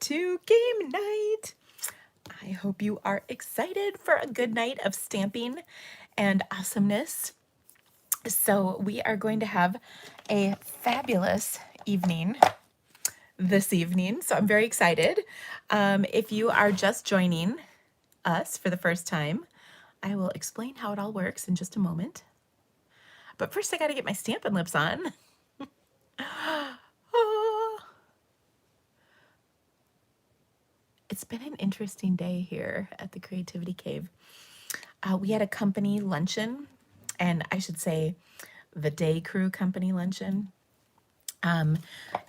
to game night. I hope you are excited for a good night of stamping and awesomeness. So we are going to have a fabulous evening this evening. So I'm very excited. If you are just joining us for the first time, I will explain how it all works in just a moment. But first I got to get my Stampin' Lips on. It's been an interesting day here at the Creativity Cave. We had a company luncheon, and I should say the day crew company luncheon. And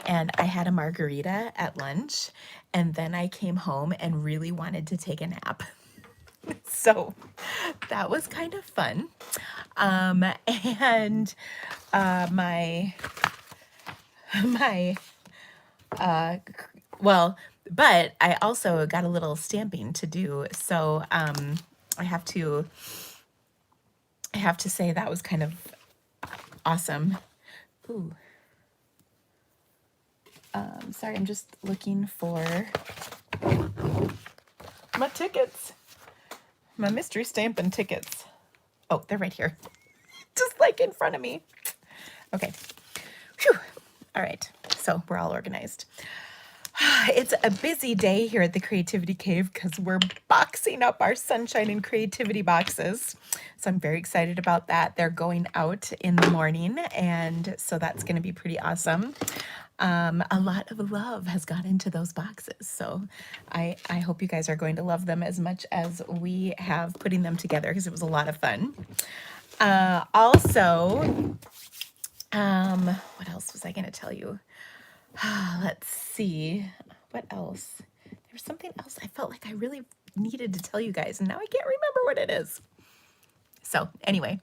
I had a margarita at lunch, and then I came home and really wanted to take a nap. So that was kind of fun. And but I also got a little stamping to do. So I have to say that was kind of awesome. Ooh. Sorry, I'm just looking for my tickets. My mystery Stampin' tickets. Oh, they're right here. Just like in front of me. Okay. Whew. All right. So we're all organized. It's a busy day here at the Creativity Cave because we're boxing up our Sunshine and Creativity boxes. So I'm very excited about that. They're going out in the morning, and so that's going to be pretty awesome. A lot of love has gone into those boxes, so I hope you guys are going to love them as much as we have putting them together, because it was a lot of fun. Also, what else was I going to tell you? Let's see. What else? There's something else I felt like I really needed to tell you guys, and now I can't remember what it is. So anyway,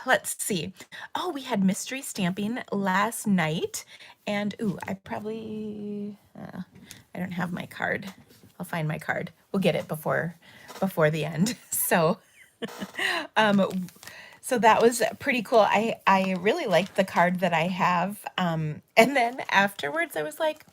let's see. Oh, we had mystery stamping last night, and ooh, I probably I don't have my card. I'll find my card. We'll get it before the end. So so that was pretty cool. I really liked the card that I have. And then afterwards I was like,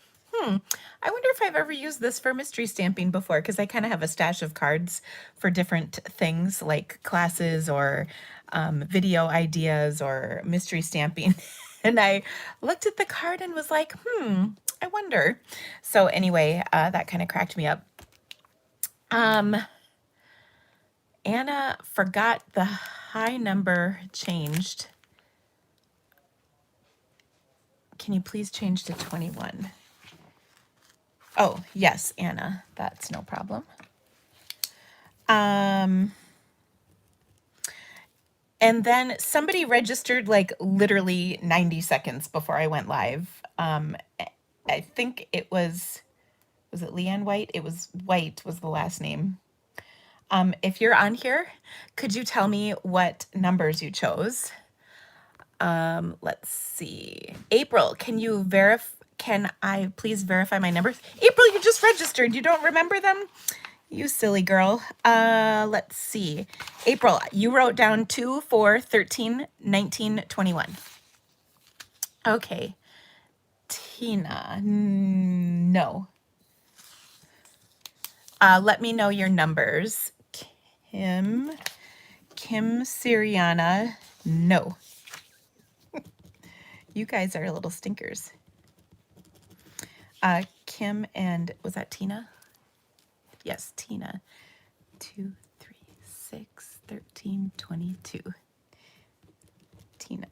I wonder if I've ever used this for mystery stamping before, because I kind of have a stash of cards for different things like classes or video ideas or mystery stamping. And I looked at the card and was like, I wonder. So anyway, that kind of cracked me up. Anna forgot the high number changed. Can you please change to 21? Oh, yes, Anna, that's no problem. And then somebody registered like literally 90 seconds before I went live. I think it was it Leanne White? It was White was the last name. If you're on here, could you tell me what numbers you chose? Let's see. April, can I please verify my numbers? April, you just registered. You don't remember them? You silly girl. Let's see. April, you wrote down 2, 4, 13, 19, 21. Okay. Tina, no. Let me know your numbers. Kim Siriana, no. You guys are little stinkers. Kim and, was that Tina? Yes, Tina. 2, 3, 6, 13, 22. Tina.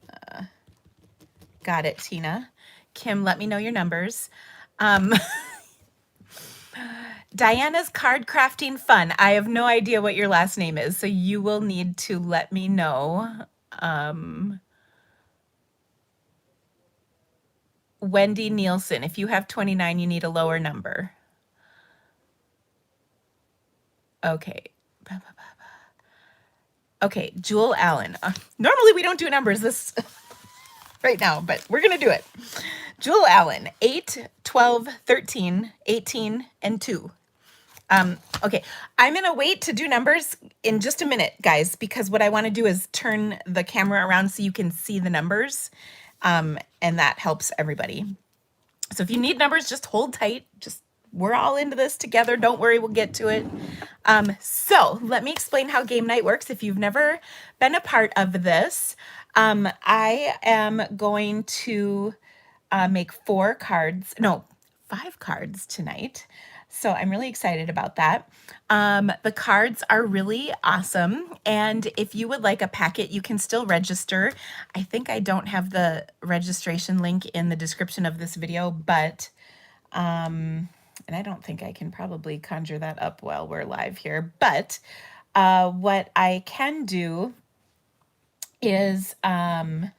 Got it, Tina. Kim, let me know your numbers. Diana's card crafting fun. I have no idea what your last name is, so you will need to let me know. Wendy Nielsen, if you have 29, you need a lower number. Okay. Okay, Jewel Allen. Normally we don't do numbers this right now, but we're going to do it. Jewel Allen, 8, 12, 13, 18, and 2. Okay, I'm going to wait to do numbers in just a minute, guys, because what I want to do is turn the camera around so you can see the numbers, and that helps everybody. So if you need numbers, just hold tight. Just we're all into this together. Don't worry, we'll get to it. So let me explain how game night works. If you've never been a part of this, I am going to make 5 cards tonight. So I'm really excited about that. The cards are really awesome. And if you would like a packet, you can still register. I think I don't have the registration link in the description of this video, but, and I don't think I can probably conjure that up while we're live here. But what I can do is, let's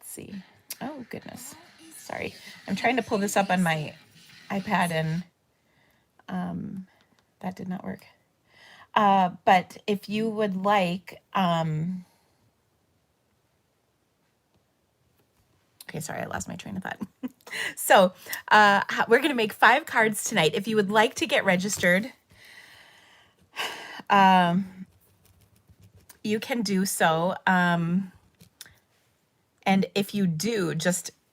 see. Oh, goodness. Sorry. I'm trying to pull this up on my iPad and that did not work. But if you would like, okay, sorry, I lost my train of thought. So we're going to make 5 cards tonight. If you would like to get registered, you can do so. And if you do,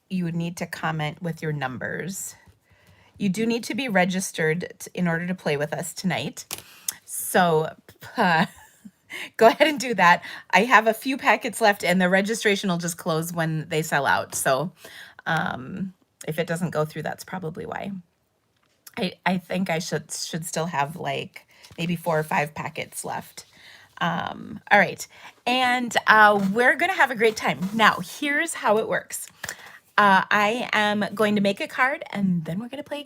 you would need to comment with your numbers. You do need to be registered in order to play with us tonight. So go ahead and do that. I have a few packets left and the registration will just close when they sell out. So if it doesn't go through, that's probably why. I think I should still have like maybe 4 or 5 packets left. All right. And we're going to have a great time. Now, here's how it works. I am going to make a card and then we're going to play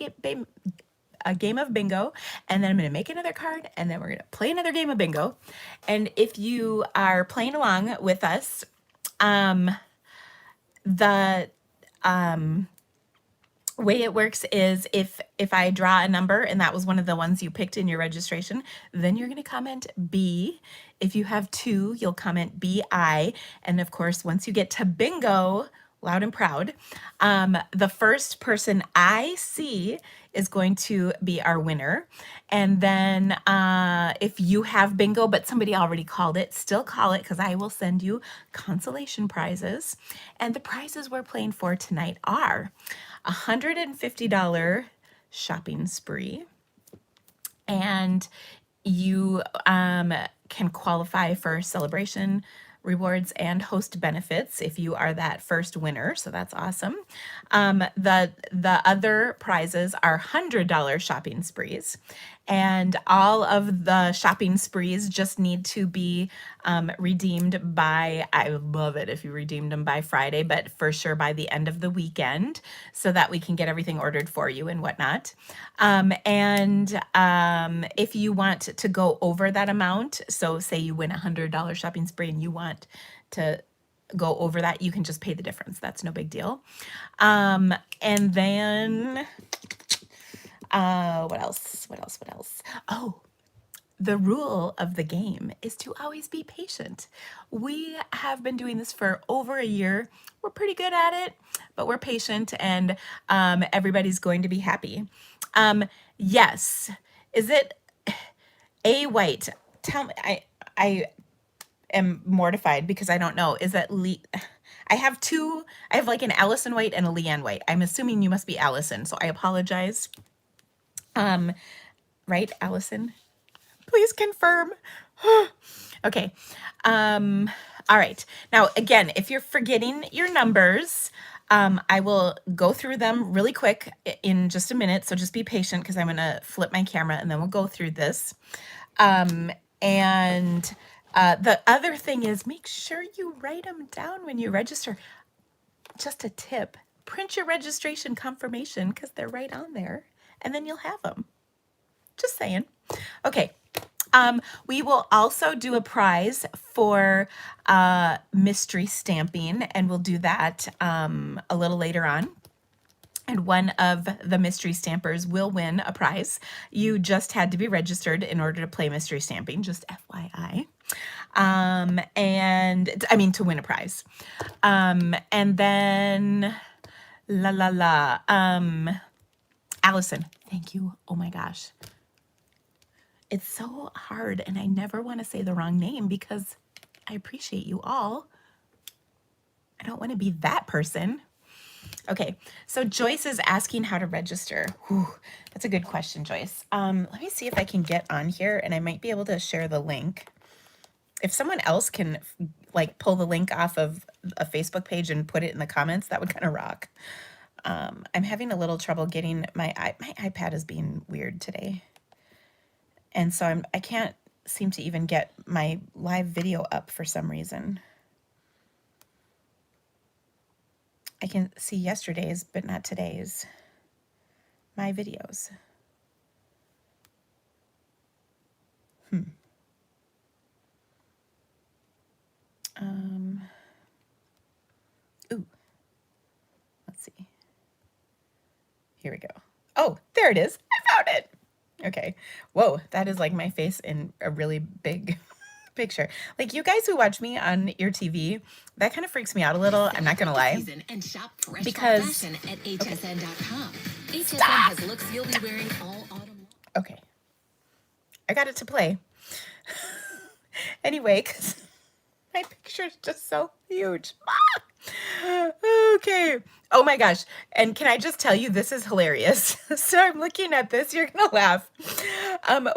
a game of bingo, and then I'm going to make another card, and then we're going to play another game of bingo. And if you are playing along with us, the way it works is if I draw a number and that was one of the ones you picked in your registration, then you're going to comment B. If you have 2, you'll comment BI. And of course, once you get to bingo, loud and proud, the first person I see is going to be our winner. And then if you have bingo, but somebody already called it, still call it because I will send you consolation prizes. And the prizes we're playing for tonight are a $150 shopping spree. And you can qualify for celebration rewards and host benefits if you are that first winner. So that's awesome. The other prizes are $100 shopping sprees. And all of the shopping sprees just need to be redeemed by, I would love it if you redeemed them by Friday, but for sure by the end of the weekend so that we can get everything ordered for you and whatnot. If you want to go over that amount, so say you win a $100 shopping spree and you want to go over that, you can just pay the difference. That's no big deal. And then what else? Oh, the rule of the game is to always be patient. We have been doing this for over a year. We're pretty good at it, but we're patient and everybody's going to be happy. Yes. Is it a white? Tell me, I am mortified because I don't know. Is that I have 2, I have like an Allison White and a Leanne White. I'm assuming you must be Allison, so I apologize. Right, Allison? Please confirm. Okay. All right. Now, again, if you're forgetting your numbers, I will go through them really quick in just a minute. So just be patient because I'm going to flip my camera and then we'll go through this. The other thing is make sure you write them down when you register. Just a tip, print your registration confirmation because they're right on there and then you'll have them. Just saying. Okay. We will also do a prize for mystery stamping, and we'll do that a little later on. And one of the mystery stampers will win a prize. You just had to be registered in order to play mystery stamping, just FYI. And I mean to win a prize. And then Allison, thank you. Oh my gosh. It's so hard and I never want to say the wrong name because I appreciate you all. I don't want to be that person. Okay, so Joyce is asking how to register. Whew, that's a good question, Joyce. Let me see if I can get on here, and I might be able to share the link. If someone else can like pull the link off of a Facebook page and put it in the comments, that would kind of rock. I'm having a little trouble getting my iPad is being weird today, and so I can't seem to even get my live video up for some reason. I can see yesterday's, but not today's. My videos. Um, ooh, let's see. Here we go. Oh, there it is. I found it. Okay. Whoa, that is like my face in a really big picture. Like you guys who watch me on your TV, that kind of freaks me out a little. I'm not gonna lie. And shop fresh Because fashion at hsn.com. HSN stop. has looks you'll be wearing all autumn. Okay. I got it to play. Anyway, because my picture is just so huge. Okay. Oh my gosh. And can I just tell you, this is hilarious. So I'm looking at this. You're going to laugh.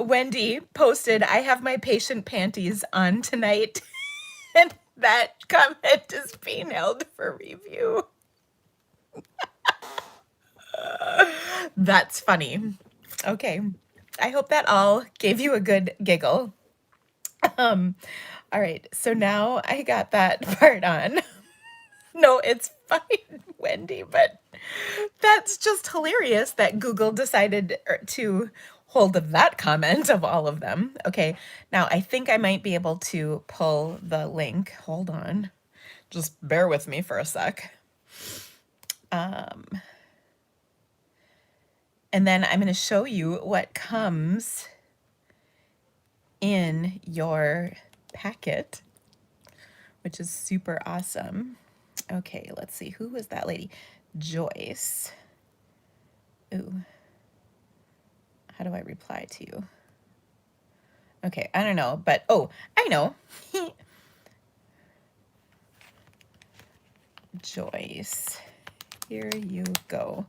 Wendy posted, I have my patient panties on tonight. And that comment is being held for review. That's funny. Okay. I hope that all gave you a good giggle. All right. So now I got that part on. No, it's fine, Wendy, but that's just hilarious that Google decided to hold that comment of all of them. Okay, now I think I might be able to pull the link. Hold on. Just bear with me for a sec. And then I'm going to show you what comes in your packet, which is super awesome. Okay, let's see. Who was that lady? Joyce. Ooh. How do I reply to you? Okay, I don't know, but oh, I know. Joyce. Here you go.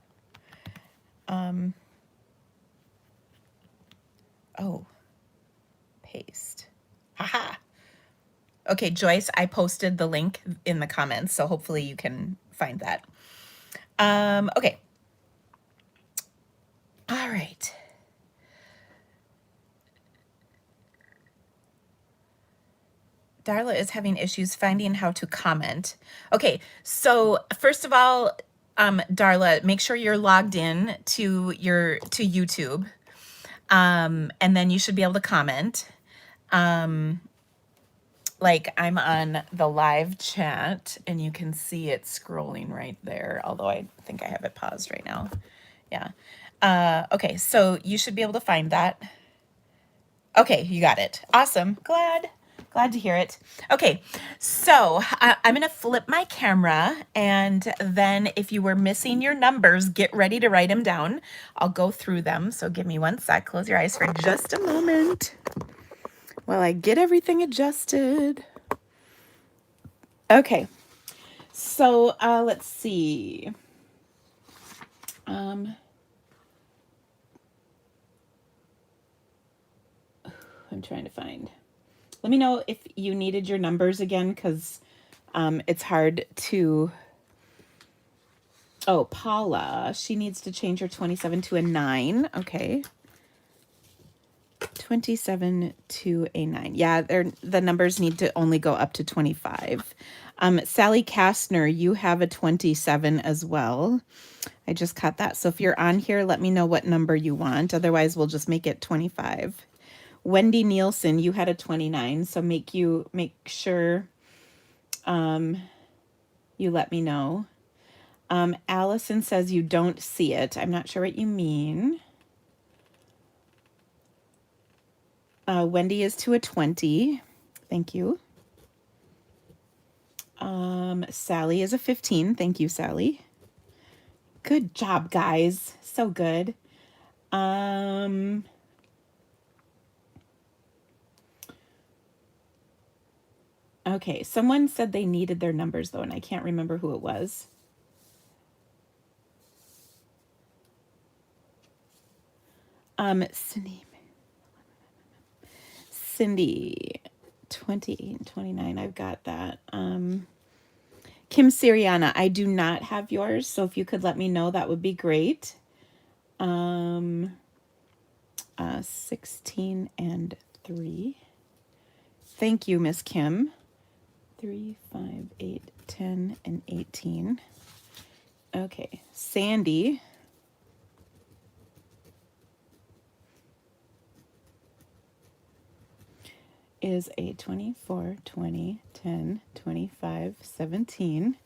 Oh. Paste. Haha. Okay, Joyce, I posted the link in the comments, so hopefully you can find that. Okay. All right. Darla is having issues finding how to comment. Okay, so first of all, Darla, make sure you're logged in to YouTube, and then you should be able to comment. Like I'm on the live chat, and you can see it scrolling right there. Although I think I have it paused right now. Yeah. Okay, so you should be able to find that. Okay, you got it. Awesome. Glad to hear it. Okay, so I'm going to flip my camera, and then if you were missing your numbers, get ready to write them down. I'll go through them, so give me one sec. Close your eyes for just a moment while I get everything adjusted. Okay, so let's see. I'm trying to find. Let me know if you needed your numbers again, because it's hard to... Oh, Paula, she needs to change her 27 to a 9. Okay. 27 to a 9. Yeah, the numbers need to only go up to 25. Sally Kastner, you have a 27 as well. I just caught that. So if you're on here, let me know what number you want. Otherwise, we'll just make it 25. Wendy Nielsen, you had a 29. So make sure you let me know. Allison says you don't see it. I'm not sure what you mean. Wendy is to a 20. Thank you. Sally is a 15. Thank you, Sally. Good job, guys. So good. Okay, someone said they needed their numbers, though, and I can't remember who it was. Cindy, 28 and 29. I've got that. Kim Siriana, I do not have yours, so if you could let me know, that would be great. 16 and 3. Thank you, Miss Kim. 3, 5, 8, 10, and 18. Okay, Sandy. Is a 24, 20, 10, 25, 17.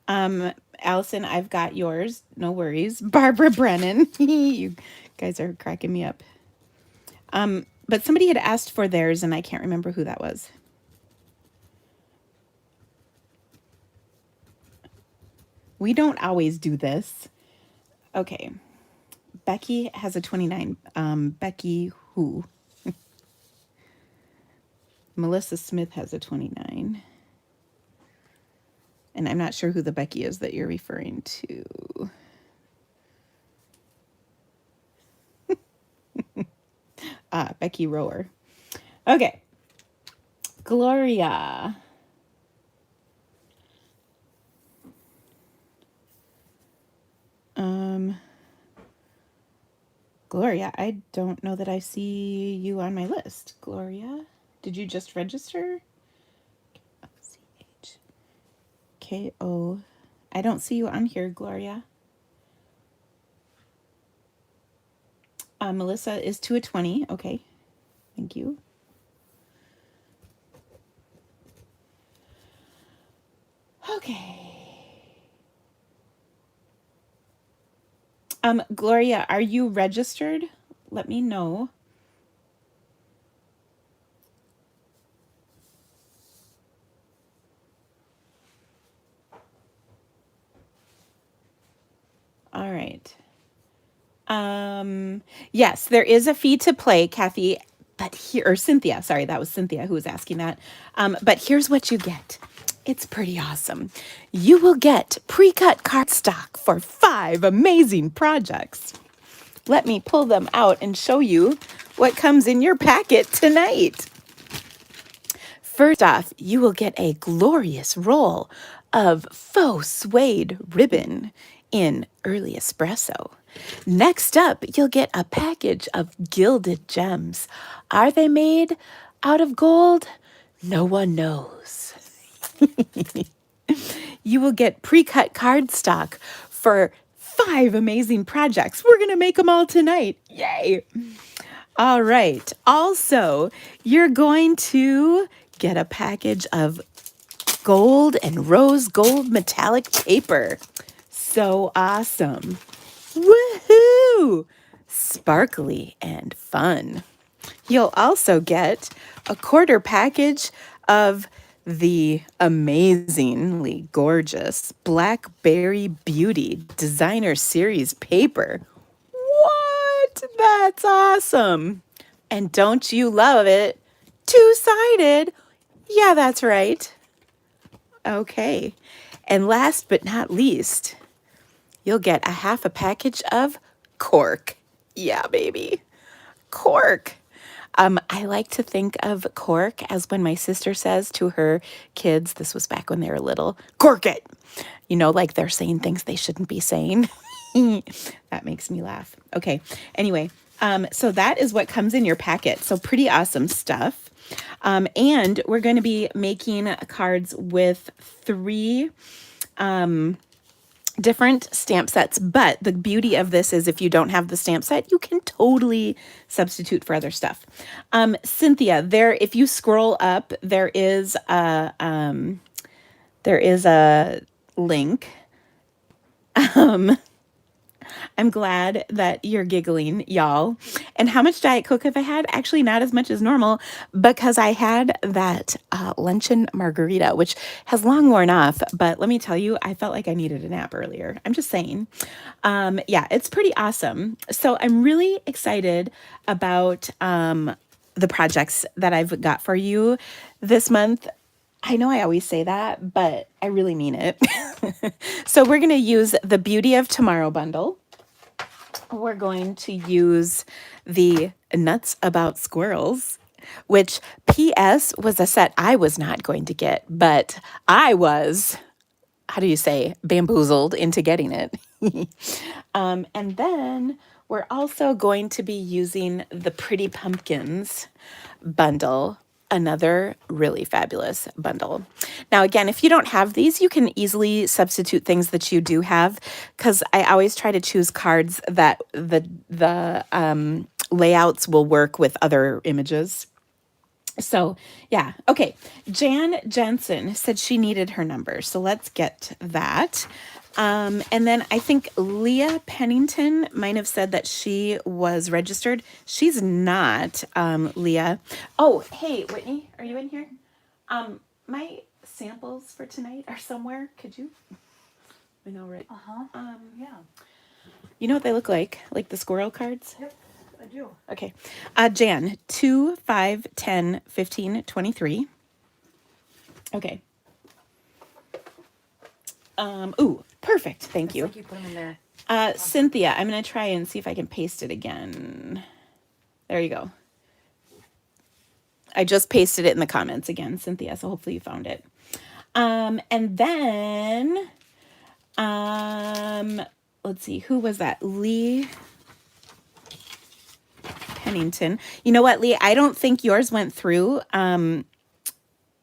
Allison, I've got yours. No worries. Barbara Brennan. You guys are cracking me up. But somebody had asked for theirs, and I can't remember who that was. We don't always do this. Okay. Becky has a 29. Becky who? Melissa Smith has a 29. And I'm not sure who the Becky is that you're referring to. Becky Rower. Okay. Gloria. Gloria, I don't know that I see you on my list. Gloria, did you just register? C-H-K-O. I don't see you on here, Gloria. Melissa is 2 of 20. Okay. Thank you. Okay. Gloria, are you registered? Let me know. All right. Yes, there is a fee to play, Kathy, but here, or Cynthia, sorry, that was Cynthia who was asking that. But here's what you get. It's pretty awesome. You will get pre-cut cardstock for 5 amazing projects. Let me pull them out and show you what comes in your packet tonight. First off, you will get a glorious roll of faux suede ribbon in early espresso. Next up, you'll get a package of gilded gems. Are they made out of gold? No one knows. You will get pre-cut cardstock for 5 amazing projects. We're going to make them all tonight. Yay! All right. Also, you're going to get a package of gold and rose gold metallic paper. So awesome. Woohoo! Sparkly and fun. You'll also get a quarter package of the amazingly gorgeous Blackberry Beauty Designer Series paper. What? That's awesome. And don't you love it? Two-sided. Yeah, that's right. Okay. And last but not least, you'll get a half a package of cork. Yeah, baby. Cork. I like to think of cork as when my sister says to her kids, this was back when they were little, cork it. You know, like they're saying things they shouldn't be saying. That makes me laugh. Okay. Anyway, so that is what comes in your packet. So pretty awesome stuff. And we're going to be making cards with 3 different stamp sets, but the beauty of this is if you don't have the stamp set, you can totally substitute for other stuff. Cynthia, there, if you scroll up, there is a link. I'm glad that you're giggling, y'all. And how much Diet Coke have I had? Actually, not as much as normal because I had that luncheon margarita, which has long worn off. But let me tell you, I felt like I needed a nap earlier. I'm just saying. Yeah, it's pretty awesome. So I'm really excited about the projects that I've got for you this month. I know I always say that, but I really mean it. So we're going to use the Beauty of Tomorrow bundle. we're going to use the Nuts About Squirrels, which PS was a set I was not going to get, but I was, how do you say, bamboozled into getting it. And then we're also going to be using the Pretty Pumpkins bundle, another really fabulous bundle. Now, again, if you don't have these, you can easily substitute things that you do have, because I always try to choose cards that the layouts will work with other images. So, yeah. Okay. Jan Jensen said she needed her number. So let's get that. And then I think Leah Pennington might have said that she was registered. She's not, Leah. Oh, hey, Whitney, are you in here? My samples for tonight are somewhere. Could you? I know, right? Yeah. You know what they look like? Like the squirrel cards? Yep, I do. Okay. Jan, 2, 5, 10, 15, 23. Okay. Ooh, perfect. Thank you. Like you put them in there. Cynthia, I'm going to try and see if I can paste it again. There you go. I just pasted it in the comments again, Cynthia, so hopefully you found it. And then, let's see, who was that? Lee Pennington. You know what, Lee? I don't think yours went through.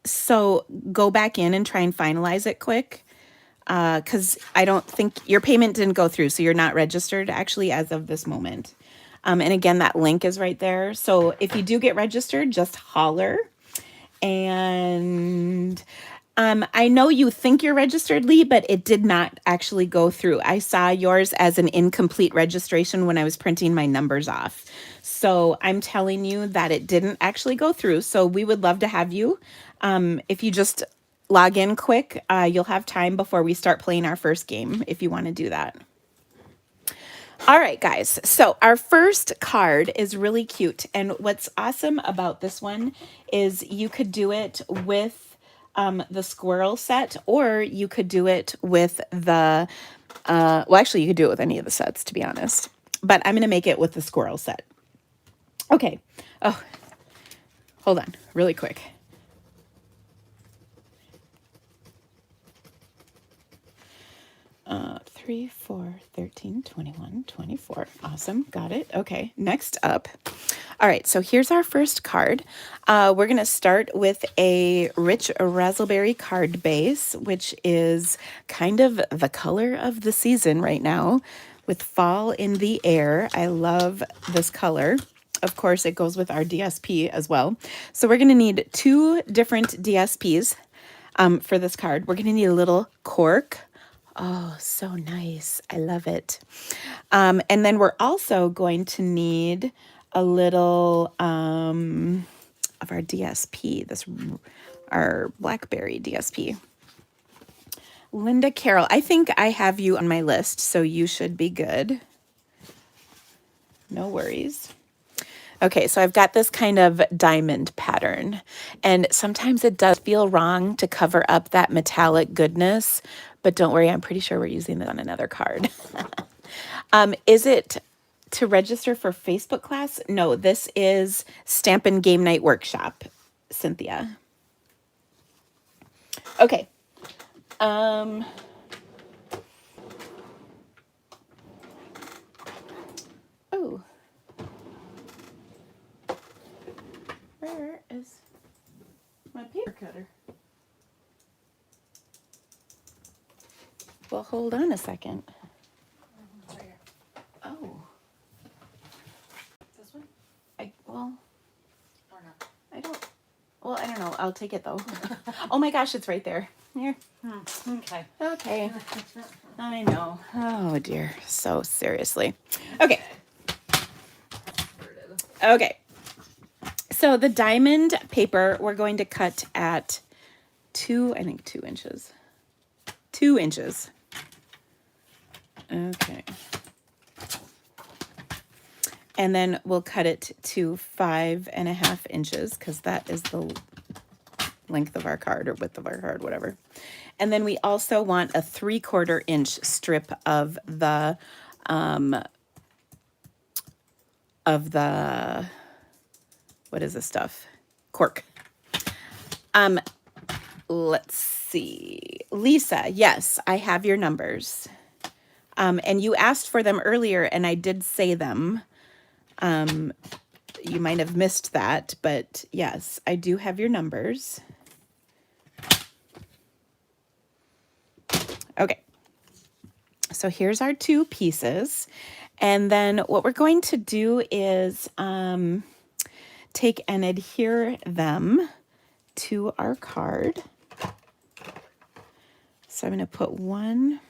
So go back in and try and finalize it quick. Because I don't think your payment didn't go through, so you're not registered actually as of this moment. And again, that link is right there. So if you do get registered, just holler. And I know you think you're registered, Lee, but it did not actually go through. I saw yours as an incomplete registration when I was printing my numbers off. So I'm telling you that it didn't actually go through. So we would love to have you. If you just log in quick, you'll have time before we start playing our first game if you want to do that. All right, guys. So our first card is really cute. And what's awesome about this one is you could do it with the squirrel set, or you could do it with the, well, actually, you could do it with any of the sets, to be honest. But I'm going to make it with the squirrel set. Okay. Oh, hold on really quick. 3, 4, 13, 21, 24. Awesome. Got it. Okay. Next up. All right. So here's our first card. We're going to start with a rich raspberry card base, which is kind of the color of the season right now with fall in the air. I love this color. Of course, it goes with our DSP as well. So we're going to need 2 different DSPs for this card. We're going to need a little cork. Oh, so nice. I love it. And then we're also going to need a little of our DSP, our Blackberry DSP. Linda Carroll, I think I have you on my list, so you should be good. No worries. Okay, so I've got this kind of diamond pattern, and sometimes it does feel wrong to cover up that metallic goodness, but don't worry, I'm pretty sure we're using it on another card. Is it to register for Facebook class? No, this is Stampin' Game Night Workshop, Cynthia. Okay. Oh. Where is my paper cutter? Well, hold on a second. Oh. This one? Well, Or not? I don't know. I'll take it though. Oh my gosh, it's right there. Here. Okay. Okay. I know. Oh dear. So seriously. Okay. Okay. So the diamond paper, we're going to cut at 2 inches. 2 inches. Okay. And then we'll cut it to 5.5 inches because that is the length of our card or width of our card, whatever. And then we also want a 3/4 inch strip of the of the, what is this stuff? Cork. Let's see. Lisa, yes, I have your numbers. And you asked for them earlier, and I did say them. You might have missed that, but yes, I do have your numbers. Okay. So here's our 2 pieces. And then what we're going to do is take and adhere them to our card. So I'm going to put one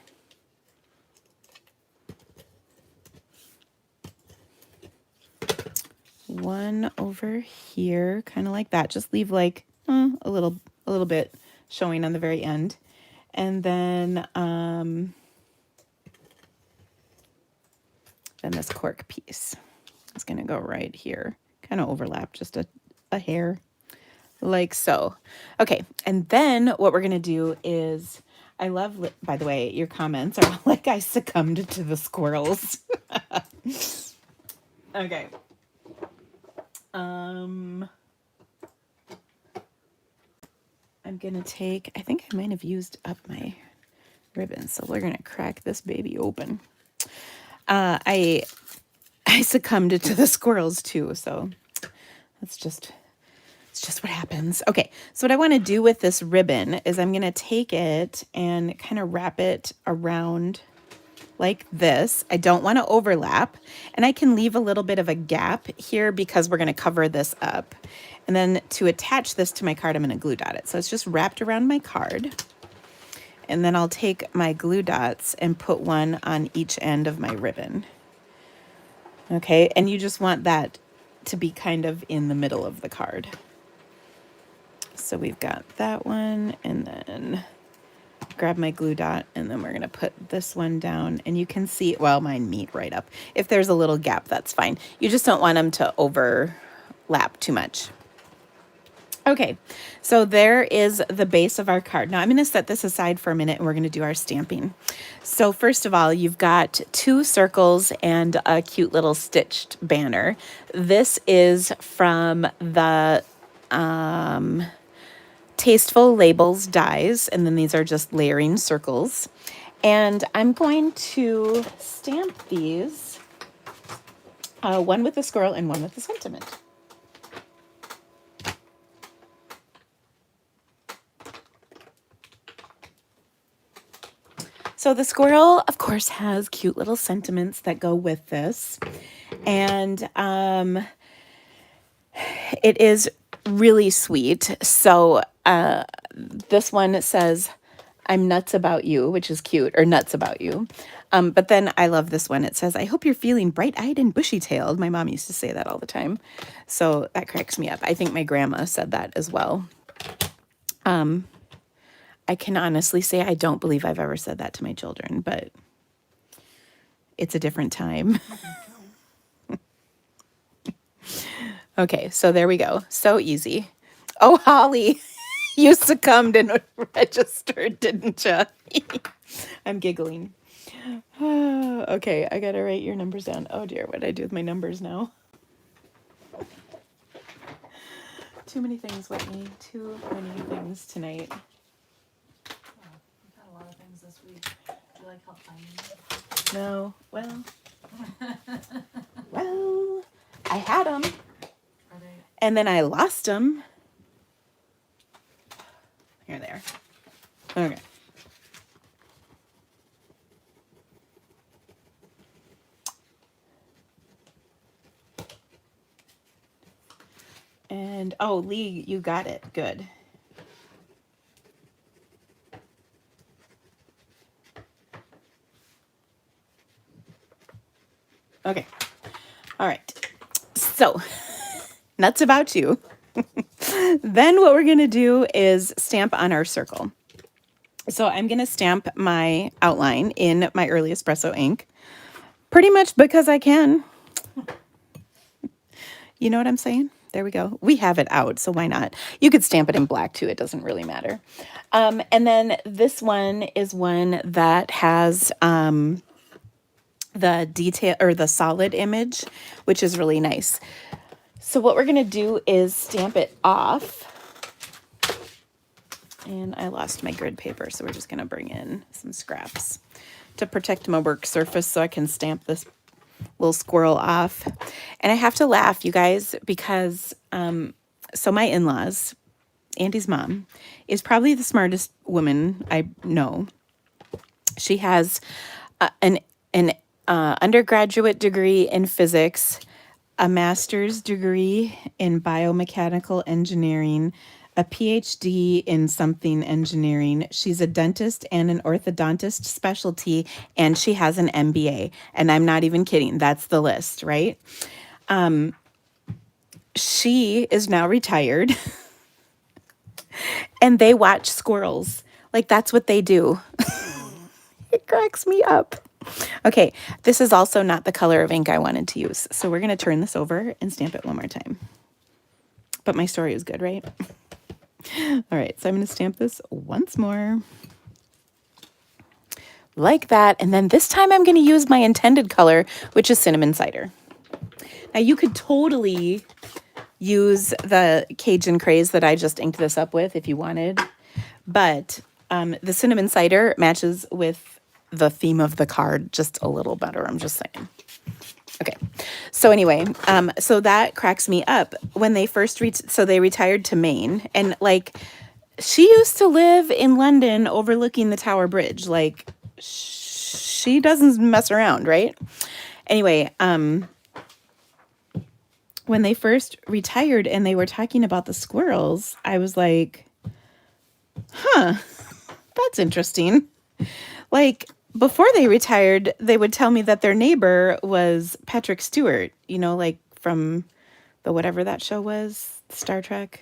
over here, kind of like that. Just leave like a little bit showing on the very end. And then this cork piece is going to go right here, kind of overlap just a hair, like so. Okay, and then what we're going to do is, I love, by the way, your comments are like I succumbed to the squirrels. Okay. I'm going to take, I think I might have used up my ribbon, so we're going to crack this baby open. I succumbed to the squirrels too, so it's just what happens. Okay, so what I want to do with this ribbon is I'm going to take it and kind of wrap it around like this. I don't want to overlap, and I can leave a little bit of a gap here because we're going to cover this up. And then to attach this to my card, I'm going to glue dot it. So it's just wrapped around my card. And then I'll take my glue dots and put one on each end of my ribbon. Okay, and you just want that to be kind of in the middle of the card. So we've got that one, and then grab my glue dot, and then we're going to put this one down, and you can see, well, mine meet right up. If there's a little gap, that's fine. You just don't want them to overlap too much. Okay, so there is the base of our card. Now I'm going to set this aside for a minute, and we're going to do our stamping. So first of all, you've got 2 circles and a cute little stitched banner. This is from the Tasteful Labels dies, and then these are just layering circles. And I'm going to stamp these, one with a squirrel and one with a sentiment. So the squirrel, of course, has cute little sentiments that go with this. And it is really sweet. So this one says, "I'm nuts about you," which is cute, or nuts about you. But then I love this one. It says, "I hope you're feeling bright-eyed and bushy-tailed." My mom used to say that all the time. So that cracks me up. I think my grandma said that as well. I can honestly say I don't believe I've ever said that to my children, but it's a different time. Okay, so there we go. So easy. Oh, Holly, you succumbed and registered, didn't you? I'm giggling. Okay, I gotta write your numbers down. Oh dear, what did I do with my numbers now? Too many things, Whitney. Too many things tonight. We've had a lot of things this week. Do you like help finding them? No, well, well, I had them, Are they? and then I lost them. Here they are. Okay. And, oh, Lee, you got it. Good. Okay. All right. So, nuts about you. Then what we're going to do is stamp on our circle. So I'm going to stamp my outline in my early espresso ink, pretty much because I can. You know what I'm saying? There we go. We have it out, so why not? You could stamp it in black too. It doesn't really matter. And then this one is one that has the detail or the solid image, which is really nice. So what we're going to do is stamp it off. And I lost my grid paper, so we're just going to bring in some scraps to protect my work surface so I can stamp this little squirrel off. And I have to laugh, you guys, because so my in-laws, Andy's mom, is probably the smartest woman I know. She has an undergraduate degree in physics, a master's degree in biomechanical engineering, a PhD in something engineering. She's a dentist and an orthodontist specialty, and she has an MBA. And I'm not even kidding. That's the list, right? She is now retired, and they watch squirrels. Like, that's what they do. It cracks me up. Okay, this is also not the color of ink I wanted to use. So we're going to turn this over and stamp it one more time. But my story is good, right? All right, so I'm going to stamp this once more. Like that. And then this time I'm going to use my intended color, which is cinnamon cider. Now you could totally use the Cajun Craze that I just inked this up with if you wanted. But the cinnamon cider matches with the theme of the card just a little better. I'm just saying. Okay. So anyway, so that cracks me up. When they first so they retired to Maine, and like she used to live in London overlooking the Tower Bridge. Like she doesn't mess around, right? Anyway, when they first retired and they were talking about the squirrels, I was like, huh, that's interesting. Like, before they retired, they would tell me that their neighbor was Patrick Stewart, you know, like from the whatever that show was, Star Trek.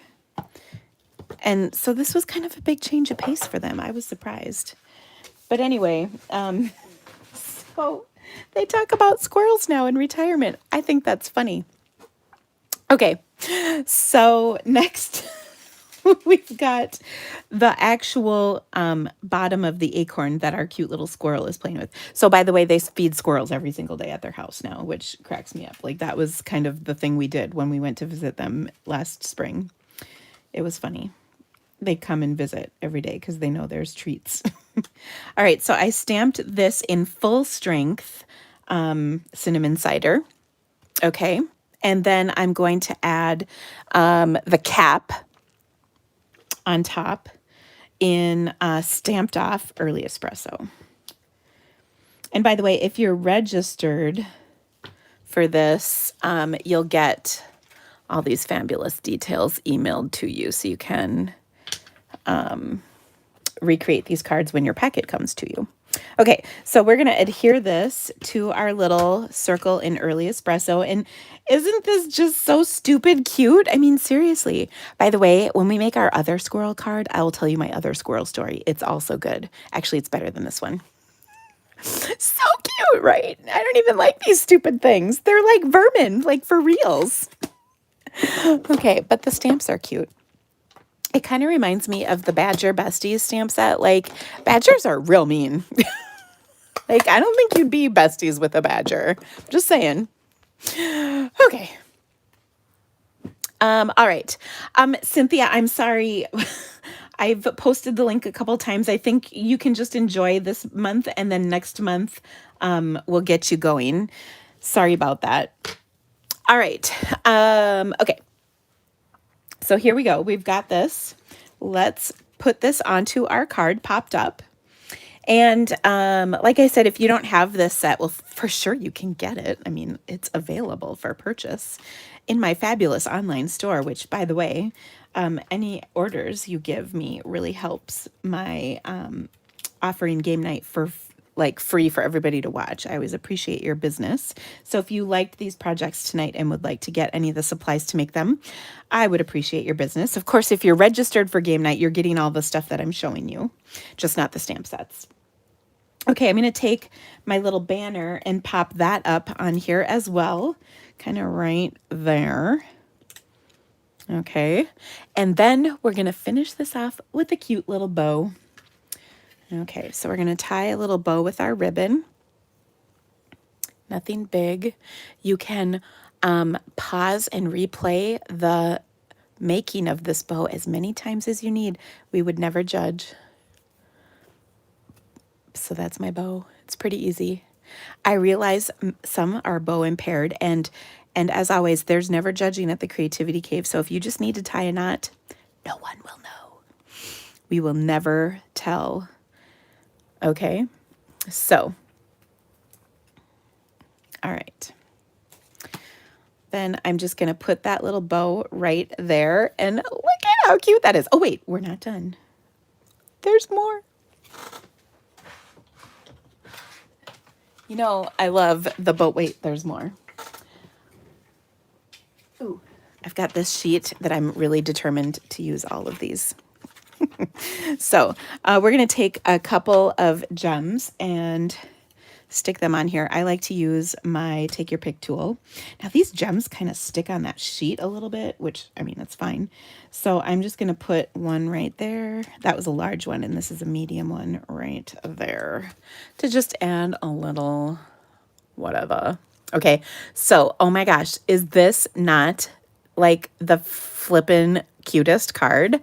And so this was kind of a big change of pace for them. I was surprised. But anyway, so they talk about squirrels now in retirement. I think that's funny. Okay, so next we've got the actual bottom of the acorn that our cute little squirrel is playing with. So by the way, they feed squirrels every single day at their house now, which cracks me up. Like that was kind of the thing we did when we went to visit them last spring. It was funny. They come and visit every day because they know there's treats. All right, so I stamped this in full strength cinnamon cider. Okay, and then I'm going to add the cap on top in stamped off early espresso. And by the way, if you're registered for this, you'll get all these fabulous details emailed to you so you can recreate these cards when your packet comes to you. Okay, so we're going to adhere this to our little circle in early espresso. And isn't this just so stupid cute? I mean, seriously. By the way, when we make our other squirrel card, I will tell you my other squirrel story. It's also good. Actually, it's better than this one. So cute, right? I don't even like these stupid things. They're like vermin, like for reals. Okay, but the stamps are cute. It kind of reminds me of the Badger Besties stamp set. Like, badgers are real mean. Like, I don't think you'd be besties with a badger. Just saying. Okay. All right. Cynthia, I'm sorry. I've posted the link a couple times. I think you can just enjoy this month, and then next month we'll get you going. Sorry about that. All right. Okay. So here we go. We've got this. Let's put this onto our card popped up. And like I said, if you don't have this set, well, for sure you can get it. I mean, it's available for purchase in my fabulous online store, which, by the way, any orders you give me really helps my offering game night for like free for everybody to watch. I always appreciate your business. So if you liked these projects tonight and would like to get any of the supplies to make them, I would appreciate your business. Of course, if you're registered for game night, you're getting all the stuff that I'm showing you, just not the stamp sets. Okay, I'm going to take my little banner and pop that up on here as well, kind of right there. Okay, and then we're going to finish this off with a cute little bow. Okay, so we're going to tie a little bow with our ribbon. Nothing big. You can pause and replay the making of this bow as many times as you need. We would never judge. So that's my bow. It's pretty easy. I realize some are bow impaired, and as always, there's never judging at the Creativity Cave. So if you just need to tie a knot, no one will know. We will never tell. Okay? So, all right. Then I'm just going to put that little bow right there, and look at how cute that is. Oh, wait, we're not done. There's more. You know, I love the bow. Wait, there's more. Ooh, I've got this sheet that I'm really determined to use all of these. So we're going to take a couple of gems and stick them on here. I like to use my take your pick tool. Now these gems kind of stick on that sheet a little bit, which, I mean, that's fine. So I'm just going to put one right there. That was a large one, and this is a medium one right there to just add a little whatever. Okay, so, oh my gosh, is this not like the flippin' cutest card?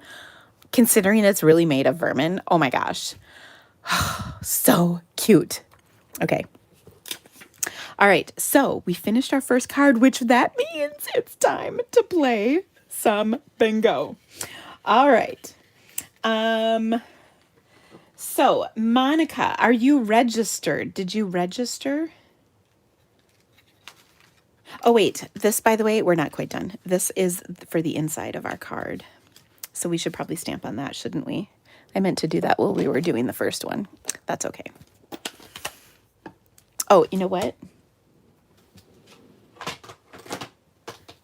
Considering it's really made of vermin. Oh my gosh. So cute. Okay. All right, so we finished our first card, which that means it's time to play some bingo. All right. So Monica, are you registered? Did you register? Oh, wait, this, by the way, we're not quite done. This is for the inside of our card. So we should probably stamp on that, shouldn't we? I meant to do that while we were doing the first one. That's okay. Oh, you know what?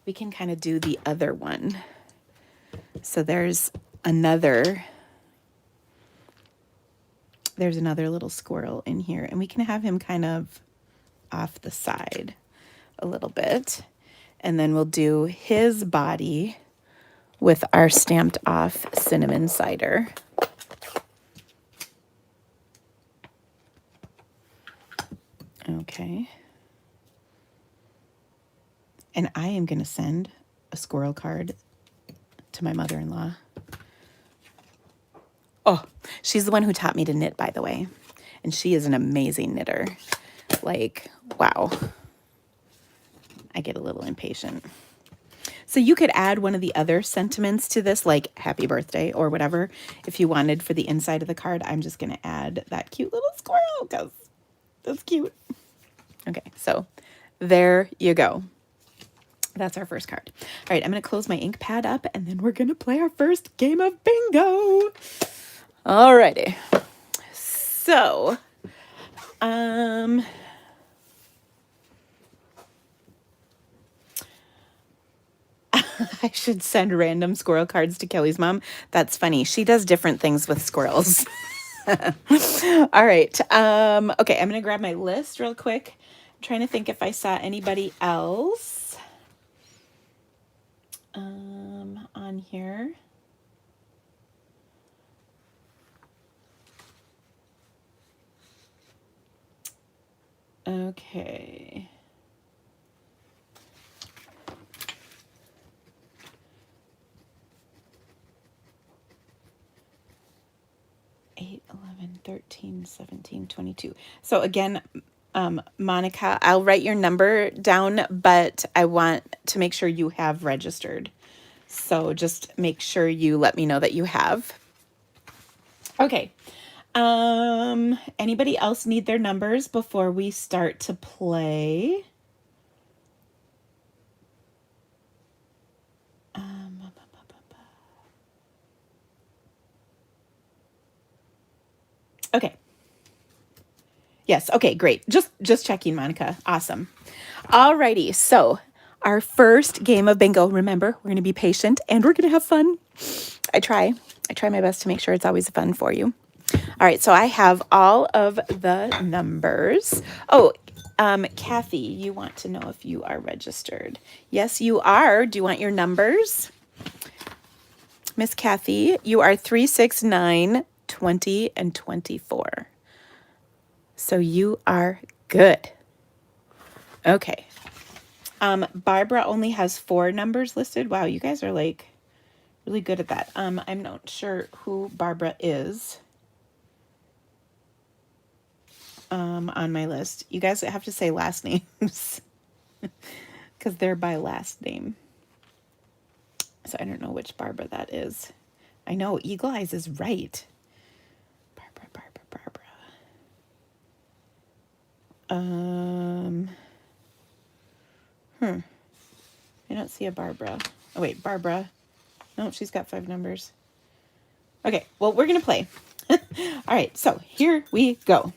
We can kind of do the other one. So there's another little squirrel in here, and we can have him kind of off the side a little bit. And then we'll do his body with our stamped off cinnamon cider. Okay. And I am going to send a squirrel card to my mother-in-law. Oh, she's the one who taught me to knit, by the way. And she is an amazing knitter. Like, wow. I get a little impatient. So you could add one of the other sentiments to this, like happy birthday or whatever, if you wanted for the inside of the card. I'm just going to add that cute little squirrel because that's cute. Okay, so there you go. That's our first card. All right, I'm going to close my ink pad up, and then we're going to play our first game of bingo. All righty. So, I should send random squirrel cards to Kelly's mom. That's funny. She does different things with squirrels. All right. Okay, I'm going to grab my list real quick. I'm trying to think if I saw anybody else on here. Okay. Eight, 11, 13, 17, 22. So again, Monica, I'll write your number down, but I want to make sure you have registered. So just make sure you let me know that you have. Okay. Anybody else need their numbers before we start to play? Okay. Yes. Okay, great. Just checking, Monica. Awesome. Alrighty. So our first game of bingo, remember, we're going to be patient and we're going to have fun. I try my best to make sure it's always fun for you. All right. So I have all of the numbers. Oh, Kathy, you want to know if you are registered. Yes, you are. Do you want your numbers? Miss Kathy, you are 369, 20, and 24. So you are good. Okay. Barbara only has 4 numbers listed. Wow, you guys are like really good at that. I'm not sure who Barbara is on my list. You guys have to say last names because they're by last name. So I don't know which Barbara that is. I know Eagle Eyes is right. Barbara, Barbara, Barbara. I don't see a Barbara. Oh wait, Barbara. No, she's got 5 numbers. Okay, well, we're gonna play. All right, so here we go.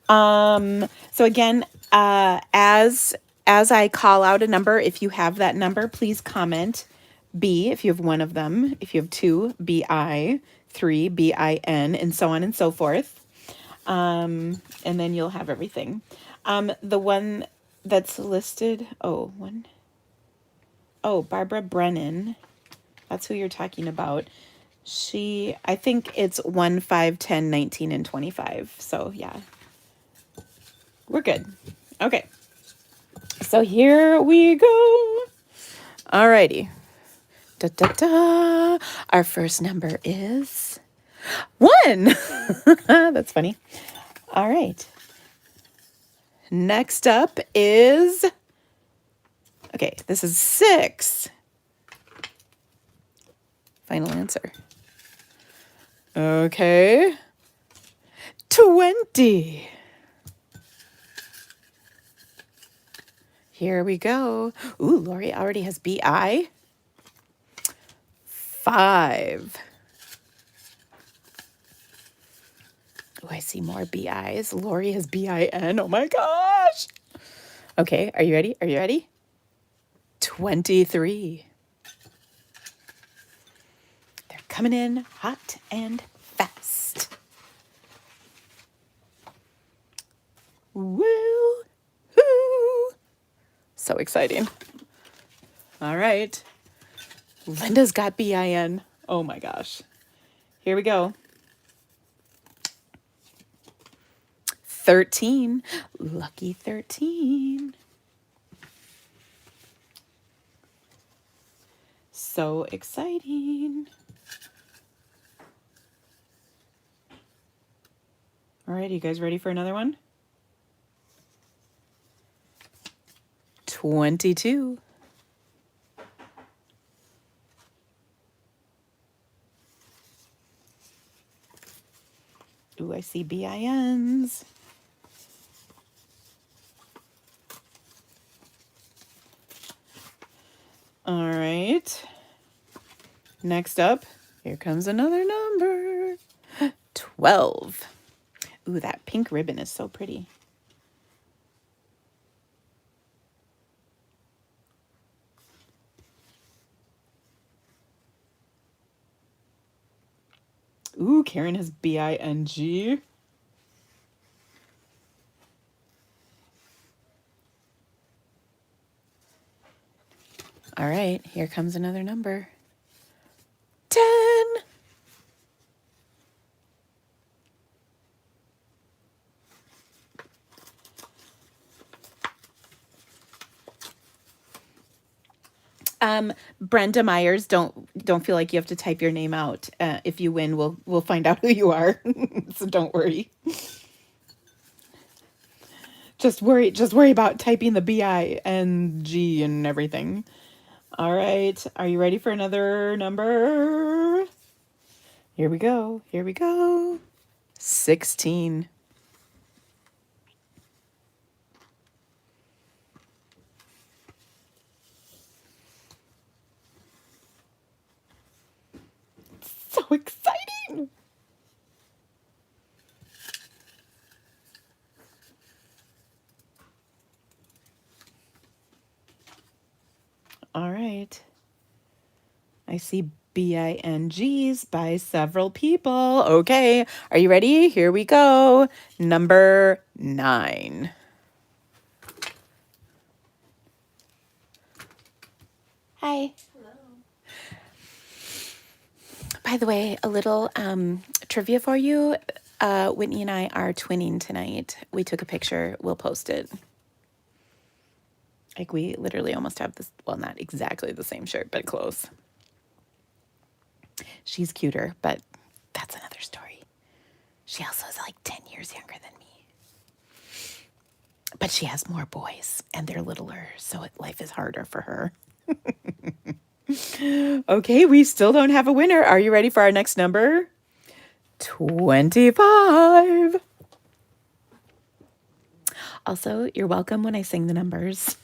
So again, as I call out a number, if you have that number, please comment B if you have one of them. If you have 2, BI, 3, BIN, and so on and so forth. And then you'll have everything. The one that's listed, Barbara Brennan. That's who you're talking about. I think it's 1, 5, 10, 19, and 25. So yeah, we're good. Okay. So here we go. Alrighty. Da, da, da. Our first number is 1. That's funny. All right. Next up is, okay, this is 6. Final answer. Okay. 20. Here we go. Ooh, Lori already has BI. 5. Oh, I see more BIs. Lori has BIN. Oh my gosh. Okay, are you ready? Are you ready? 23. They're coming in hot and fast. Woo! Hoo! So exciting. All right. Linda's got BIN. Oh my gosh. Here we go. 13. Lucky 13. So exciting. All right, you guys ready for another one? 22. Ooh, I see BINs. All right. Next up, here comes another number. 12. Ooh, that pink ribbon is so pretty. Ooh, Karen has BING. All right, here comes another number. 10. Brenda Myers, don't feel like you have to type your name out. If you win, we'll find out who you are. So don't worry. Just worry about typing the BING and everything. All right, are you ready for another number? Here we go. Here we go. 16. So exciting. All right. I see BINGs by several people. Okay, are you ready? Here we go. Number 9. Hi. Hello. By the way, a little trivia for you. Whitney and I are twinning tonight. We took a picture. We'll post it. Like we literally almost have this, well, not exactly the same shirt, but close. She's cuter, but that's another story. She also is like 10 years younger than me. But she has more boys and they're littler, so life is harder for her. Okay, we still don't have a winner. Are you ready for our next number? 25. Also, you're welcome when I sing the numbers.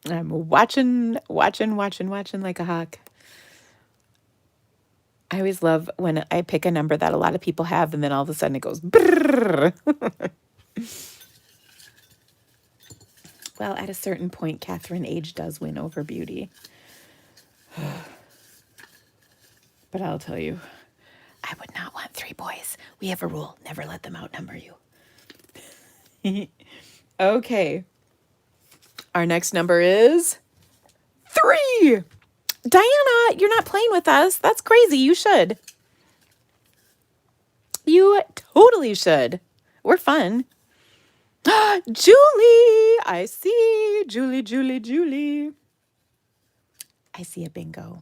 I'm watching like a hawk. I always love when I pick a number that a lot of people have, and then all of a sudden it goes brrr. Well, at a certain point, Catherine, age does win over beauty. But I'll tell you, I would not want 3 boys. We have a rule, never let them outnumber you. Okay. Our next number is 3. Diana, you're not playing with us. That's crazy. You should. You totally should. We're fun. Julie, I see. Julie. I see a bingo.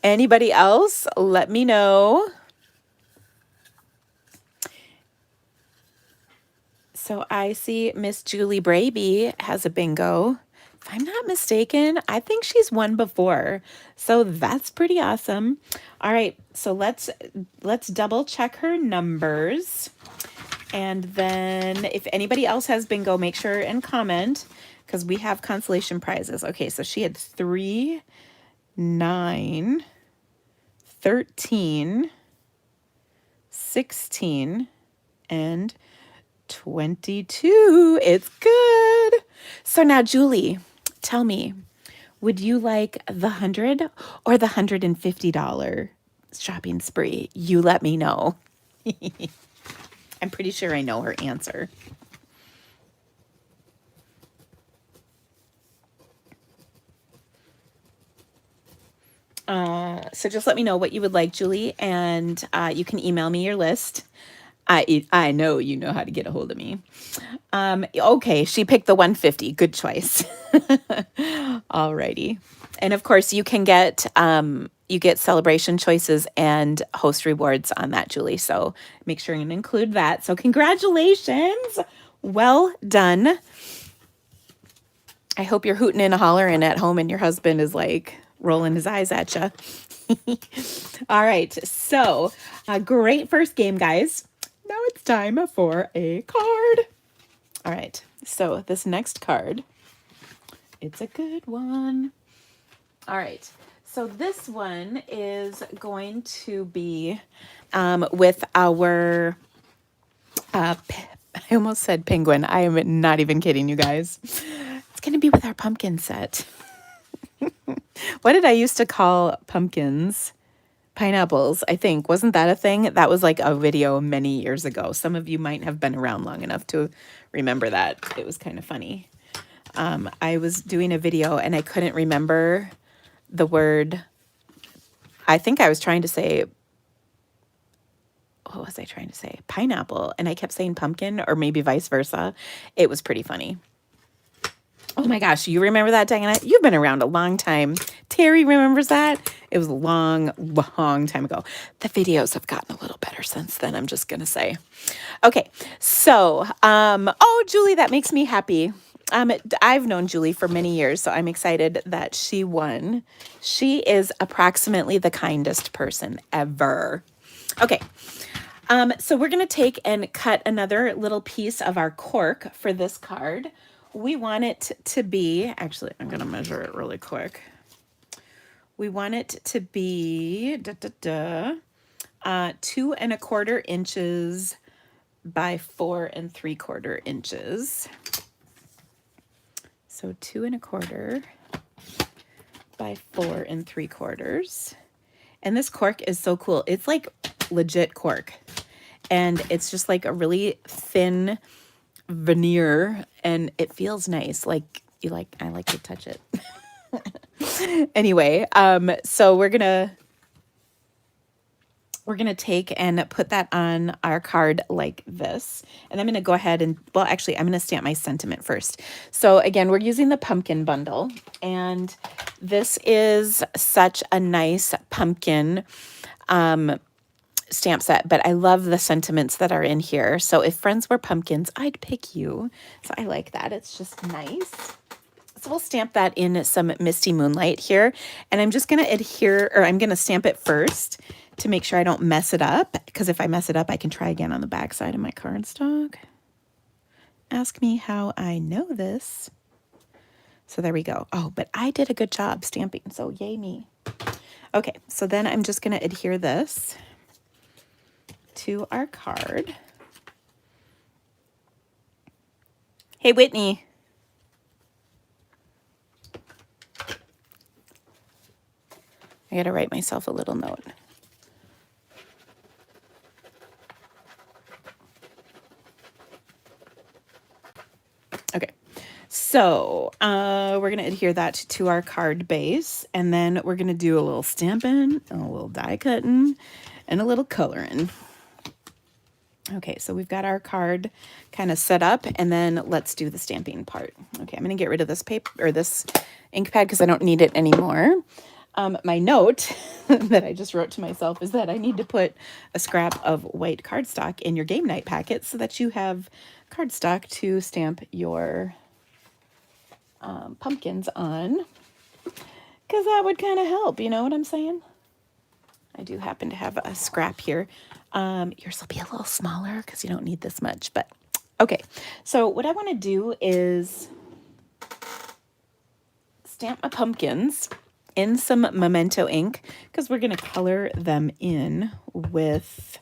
Anybody else? Let me know. So I see Miss Julie Braby has a bingo. If I'm not mistaken, I think she's won before. So that's pretty awesome. All right, so let's double check her numbers. And then if anybody else has bingo, make sure and comment because we have consolation prizes. Okay, so she had 3, 9, 13, 16, and 22. It's good. So now, Julie, tell me, would you like the $100 or the $150 shopping spree? You let me know. I'm pretty sure I know her answer. So just let me know what you would like, Julie, and you can email me your list. I know you know how to get a hold of me. Okay, she picked the 150. Good choice. Alrighty. And of course, you can get celebration choices and host rewards on that, Julie. So make sure and include that. So congratulations. Well done. I hope you're hooting and hollering at home and your husband is like rolling his eyes at you. All right. So great first game, guys. Now it's time for a card. All right. So this next card, it's a good one. All right. So this one is going to be with our, I almost said penguin. I am not even kidding you guys. It's going to be with our pumpkin set. What did I used to call pumpkins? Pineapples, I think. Wasn't that a thing? That was like a video many years ago. Some of you might have been around long enough to remember that. It was kind of funny. I was doing a video and I couldn't remember the word. I think I was trying to say, what was I trying to say? Pineapple. And I kept saying pumpkin or maybe vice versa. It was pretty funny. Oh my gosh, you remember that, Diana? You've been around a long time. Terry remembers that. It was a long time ago. The videos have gotten a little better since then, I'm just going to say. Okay, so, oh, Julie, that makes me happy. I've known Julie for many years, so I'm excited that she won. She is approximately the kindest person ever. Okay, so we're going to take and cut another little piece of our cork for this card. We want it to be, actually, I'm going to measure it really quick. We want it to be 2 1/4 inches by 4 3/4 inches. So 2 1/4 by 4 3/4. And this cork is so cool. It's like legit cork. And it's just like a really thin veneer and it feels nice. I like to touch it. Anyway, so we're gonna we're going to take and put that on our card like this. And I'm going to go ahead and, well, actually, I'm going to stamp my sentiment first. So again, we're using the pumpkin bundle. And this is such a nice pumpkin stamp set, but I love the sentiments that are in here. So if friends were pumpkins, I'd pick you. So I like that. It's just nice. So we'll stamp that in some Misty Moonlight here. And I'm just going to adhere, or I'm going to stamp it first to make sure I don't mess it up. Because if I mess it up, I can try again on the back side of my cardstock. Ask me how I know this. So there we go. Oh, but I did a good job stamping. So yay me. Okay, so then I'm just going to adhere this to our card. Hey, Whitney. I got to write myself a little note. Okay, so we're going to adhere that to our card base, and then we're going to do a little stamping, a little die cutting, and a little coloring. Okay, so we've got our card kind of set up, and then let's do the stamping part. Okay, I'm going to get rid of this paper or this ink pad because I don't need it anymore. My note that I just wrote to myself is that I need to put a scrap of white cardstock in your game night packet so that you have cardstock to stamp your pumpkins on, because that would kind of help, you know what I'm saying? I do happen to have a scrap here. Yours will be a little smaller because you don't need this much, but okay. So what I want to do is stamp my pumpkins in some Memento ink because we're going to color them in with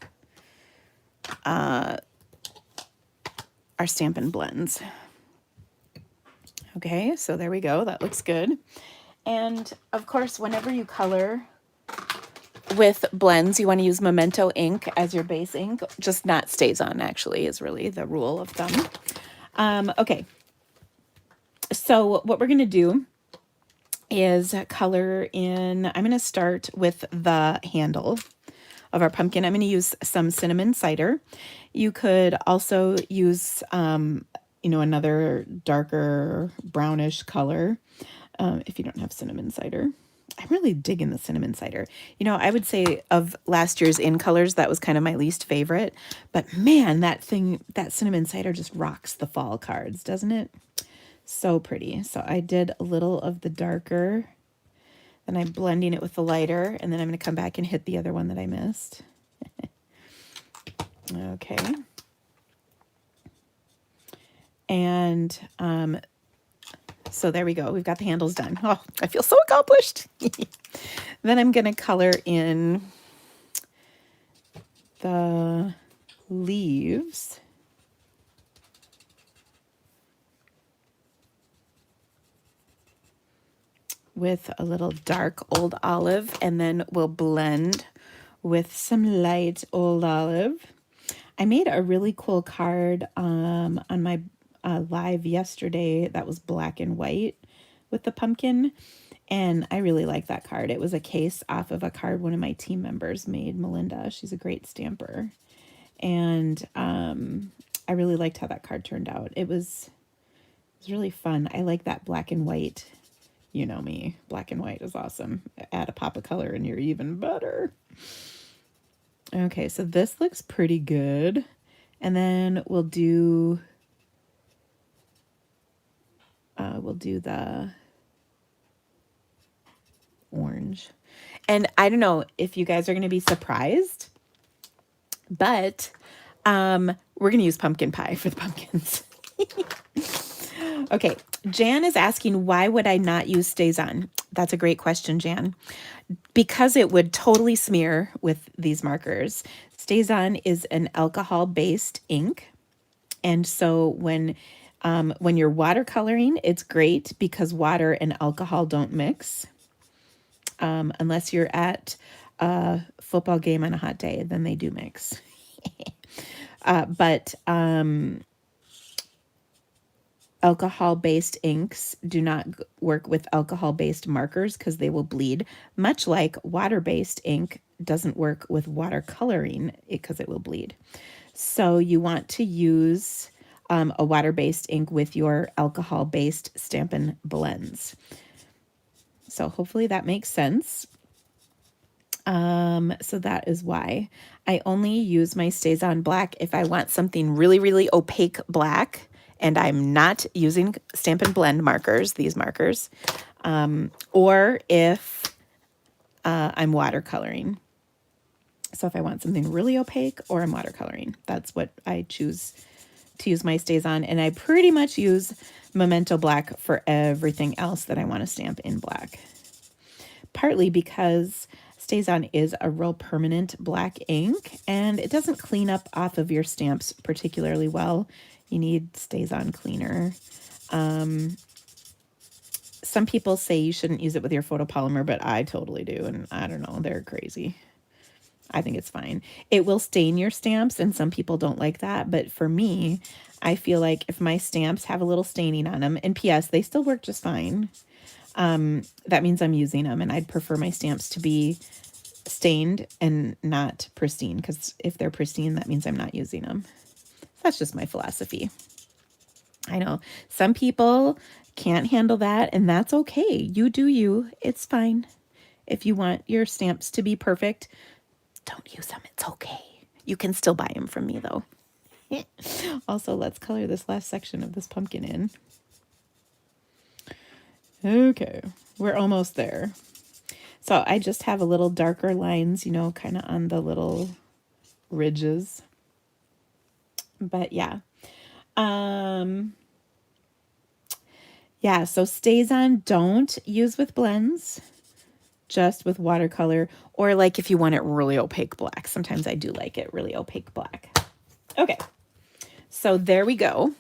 our Stampin' blends. Okay, so there we go. That looks good. And of course, whenever you color with blends, you want to use Memento ink as your base ink. Just not StazOn, actually, is really the rule of thumb. Okay, so what we're going to do is color in, I'm going to start with the handle of our pumpkin. I'm going to use some cinnamon cider. You could also use, you know, another darker brownish color if you don't have cinnamon cider. I'm really digging the cinnamon cider. You know, I would say of last year's in colors, that was kind of my least favorite. But man, that cinnamon cider just rocks the fall cards, doesn't it? So pretty. So I did a little of the darker, then I'm blending it with the lighter, and then I'm going to come back and hit the other one that I missed. Okay. And so there we go. We've got the handles done. Oh, I feel so accomplished. Then I'm going to color in the leaves. With a little dark old olive, and then we'll blend with some light old olive. I made a really cool card on my live yesterday that was black and white with the pumpkin, and I really like that card. It was a case off of a card one of my team members made, Melinda. She's a great stamper, and I really liked how that card turned out. It was really fun. I like that black and white. You know me, black and white is awesome. Add a pop of color and you're even better. Okay, so this looks pretty good. And then we'll do the orange. And I don't know if you guys are going to be surprised, but we're going to use pumpkin pie for the pumpkins. Okay, Jan is asking, why would I not use StazOn? That's a great question, Jan. Because it would totally smear with these markers. StazOn is an alcohol-based ink. And so when you're watercoloring, it's great because water and alcohol don't mix. Unless you're at a football game on a hot day, then they do mix. But alcohol-based inks do not work with alcohol-based markers because they will bleed, much like water-based ink doesn't work with watercoloring because it will bleed. So you want to use a water-based ink with your alcohol-based Stampin' blends. So hopefully that makes sense. So that is why I only use my StazOn black if I want something really, really opaque black, and I'm not using Stampin' Blend markers, these markers, or if I'm watercoloring. So if I want something really opaque or I'm watercoloring, that's what I choose to use my StazOn. And I pretty much use Memento Black for everything else that I want to stamp in black. Partly because StazOn is a real permanent black ink and it doesn't clean up off of your stamps particularly well. You need StazOn cleaner. Some people say you shouldn't use it with your photopolymer, but I totally do. And I don't know, they're crazy. I think it's fine. It will stain your stamps, and some people don't like that. But for me, I feel like if my stamps have a little staining on them, and P.S., they still work just fine, that means I'm using them, and I'd prefer my stamps to be stained and not pristine, because if they're pristine, that means I'm not using them. That's just my philosophy. I know some people can't handle that, and that's okay. You do you. It's fine. If you want your stamps to be perfect, don't use them. It's okay. You can still buy them from me, though. Also, let's color this last section of this pumpkin in. Okay, we're almost there. So I just have a little darker lines, you know, kind of on the little ridges. But yeah. Yeah, so StazOn don't use with blends, just with watercolor, or like if you want it really opaque black. Sometimes I do like it really opaque black. Okay, so there we go.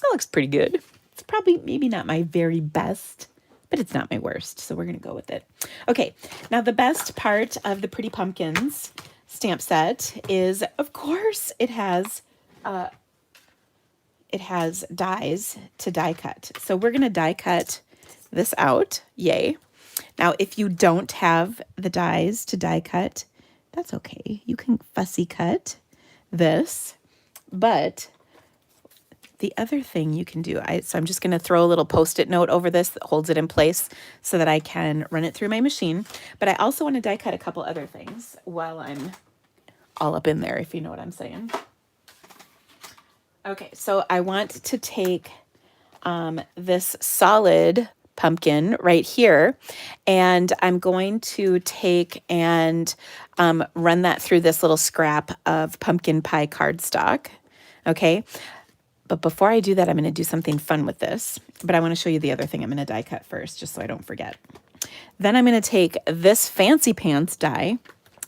That looks pretty good. It's probably maybe not my very best, but it's not my worst, so we're gonna go with it. Okay, now the best part of the Pretty Pumpkins stamp set is, of course, it has dies to die cut. So we're gonna die cut this out, yay. Now, if you don't have the dies to die cut, that's okay. You can fussy cut this, but the other thing you can do, so I'm just going to throw a little Post-it note over this that holds it in place so that I can run it through my machine. But I also want to die cut a couple other things while I'm all up in there, if you know what I'm saying. Okay, so I want to take this solid pumpkin right here, and I'm going to take and run that through this little scrap of pumpkin pie cardstock. Okay, but before I do that, I'm going to do something fun with this, but I want to show you the other thing I'm going to die cut first, just so I don't forget. Then I'm going to take this Fancy Pants die,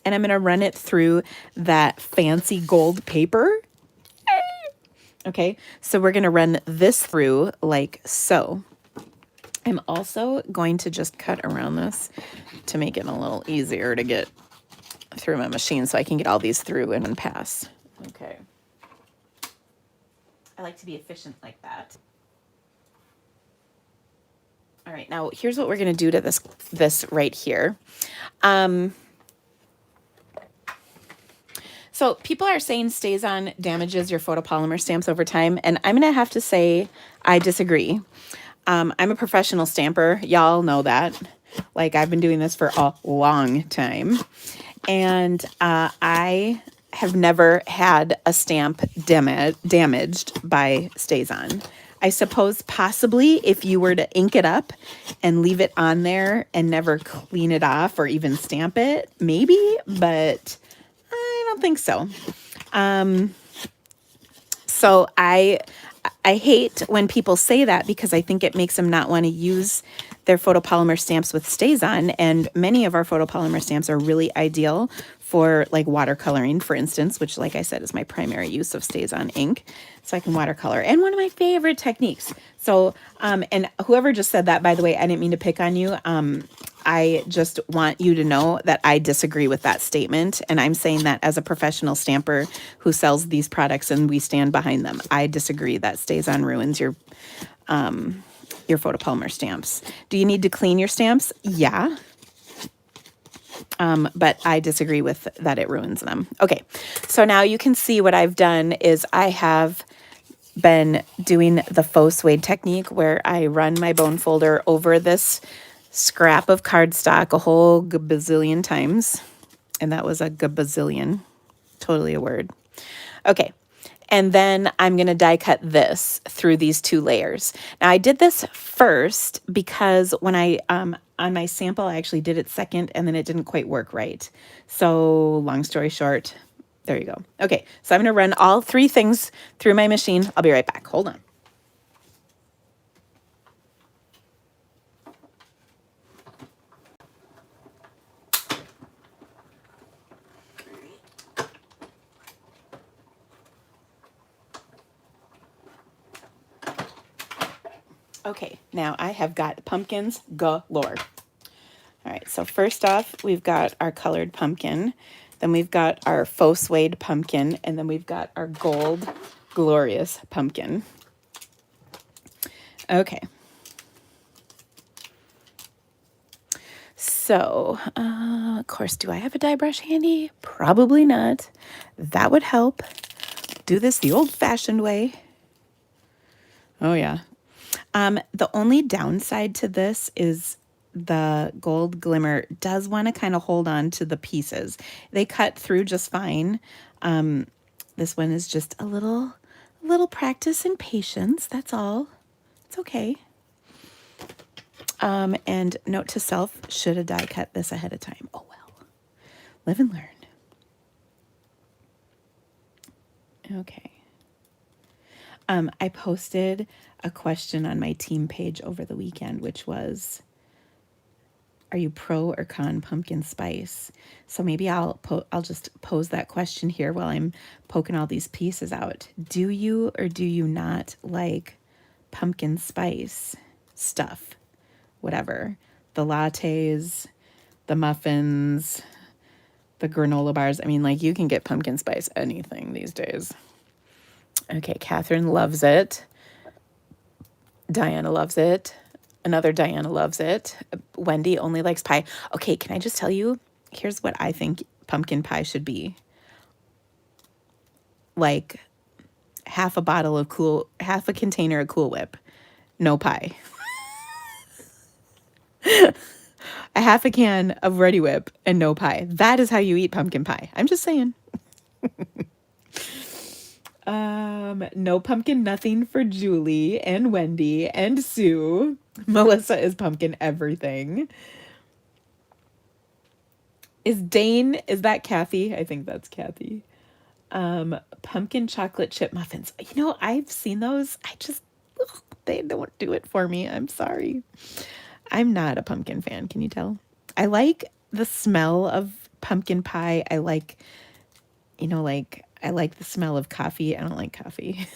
and I'm going to run it through that fancy gold paper. Okay, so we're going to run this through like so. I'm also going to just cut around this to make it a little easier to get through my machine so I can get all these through in one pass. Okay. I like to be efficient like that. All right, now here's what we're going to do to this right here. So people are saying StazOn damages your photopolymer stamps over time, and I'm going to have to say I disagree. I'm a professional stamper. Y'all know that. Like, I've been doing this for a long time. And I have never had a stamp damaged by StazOn. I suppose possibly if you were to ink it up and leave it on there and never clean it off or even stamp it, maybe, but I don't think so. So I hate when people say that, because I think it makes them not want to use their photopolymer stamps with StazOn, and many of our photopolymer stamps are really ideal for like watercoloring, for instance, which, like I said, is my primary use of StazOn ink, so I can watercolor. And one of my favorite techniques. So, and whoever just said that, by the way, I didn't mean to pick on you. I just want you to know that I disagree with that statement, and I'm saying that as a professional stamper who sells these products, and we stand behind them. I disagree that StazOn ruins your photopolymer stamps. Do you need to clean your stamps? Yeah. But I disagree with that it ruins them. Okay, so now you can see what I've done is I have been doing the faux suede technique where I run my bone folder over this scrap of cardstock a whole gazillion times. And that was a gazillion, totally a word. Okay, and then I'm going to die cut this through these two layers. Now I did this first because when I, on my sample, I actually did it second and then it didn't quite work right. So long story short, there you go. Okay, so I'm going to run all three things through my machine. I'll be right back. Hold on. Okay, now I have got pumpkins galore. All right, so first off, we've got our colored pumpkin. Then we've got our faux suede pumpkin. And then we've got our gold glorious pumpkin. Okay. So, of course, do I have a die brush handy? Probably not. That would help. Do this the old-fashioned way. Oh, yeah. The only downside to this is the gold glimmer does want to kind of hold on to the pieces. They cut through just fine. This one is just a little practice and patience. That's all. It's okay. And note to self, should have die cut this ahead of time. Oh well, live and learn. Okay. I posted a question on my team page over the weekend, which was, are you pro or con pumpkin spice? So maybe I'll just pose that question here while I'm poking all these pieces out. Do you or do you not like pumpkin spice stuff? Whatever. The lattes, the muffins, the granola bars. I mean, like, you can get pumpkin spice anything these days. Okay, Catherine loves it. Diana loves it. Another Diana loves it. Wendy only likes pie. Okay, can I just tell you? Here's what I think pumpkin pie should be. Like half a container of Cool Whip. No pie. A half a can of Ready Whip and no pie. That is how you eat pumpkin pie. I'm just saying. No pumpkin nothing for Julie and Wendy and Sue. Melissa is pumpkin everything. Is that Kathy? I think that's Kathy. Pumpkin chocolate chip muffins. You know, I've seen those. They don't do it for me. I'm sorry. I'm not a pumpkin fan. Can you tell? I like the smell of pumpkin pie. I like the smell of coffee. I don't like coffee.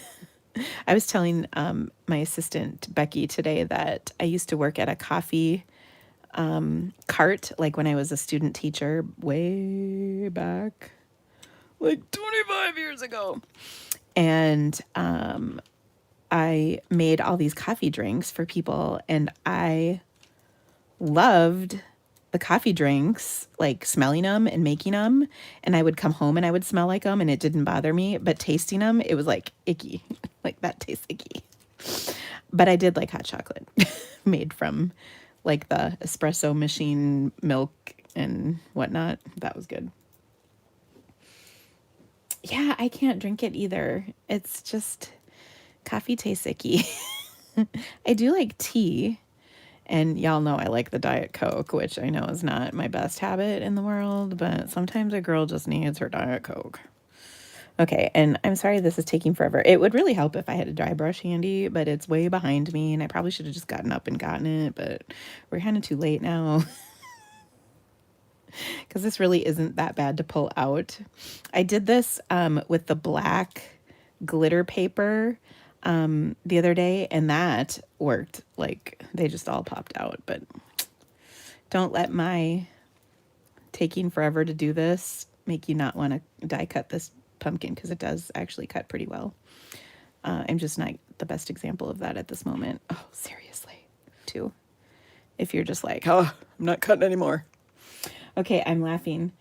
I was telling my assistant Becky today that I used to work at a coffee cart, like when I was a student teacher way back, like 25 years ago. And I made all these coffee drinks for people, and I loved the coffee drinks, like smelling them and making them. And I would come home and I would smell like them and it didn't bother me, but tasting them, it was like icky. Like, that tastes icky. But I did like hot chocolate made from like the espresso machine milk and whatnot. That was good. Yeah, I can't drink it either. It's just, coffee tastes icky. I do like tea. And y'all know I like the Diet Coke, which I know is not my best habit in the world, but sometimes a girl just needs her Diet Coke. Okay, and I'm sorry this is taking forever. It would really help if I had a dry brush handy, but it's way behind me, and I probably should have just gotten up and gotten it, but we're kind of too late now. Because this really isn't that bad to pull out. I did this with the black glitter paper the other day, and that worked. Like, they just all popped out. But don't let my taking forever to do this make you not want to die cut this pumpkin, because it does actually cut pretty well. I'm just not the best example of that at this moment. Oh, seriously, too. If you're just like, oh, I'm not cutting anymore. Okay, I'm laughing.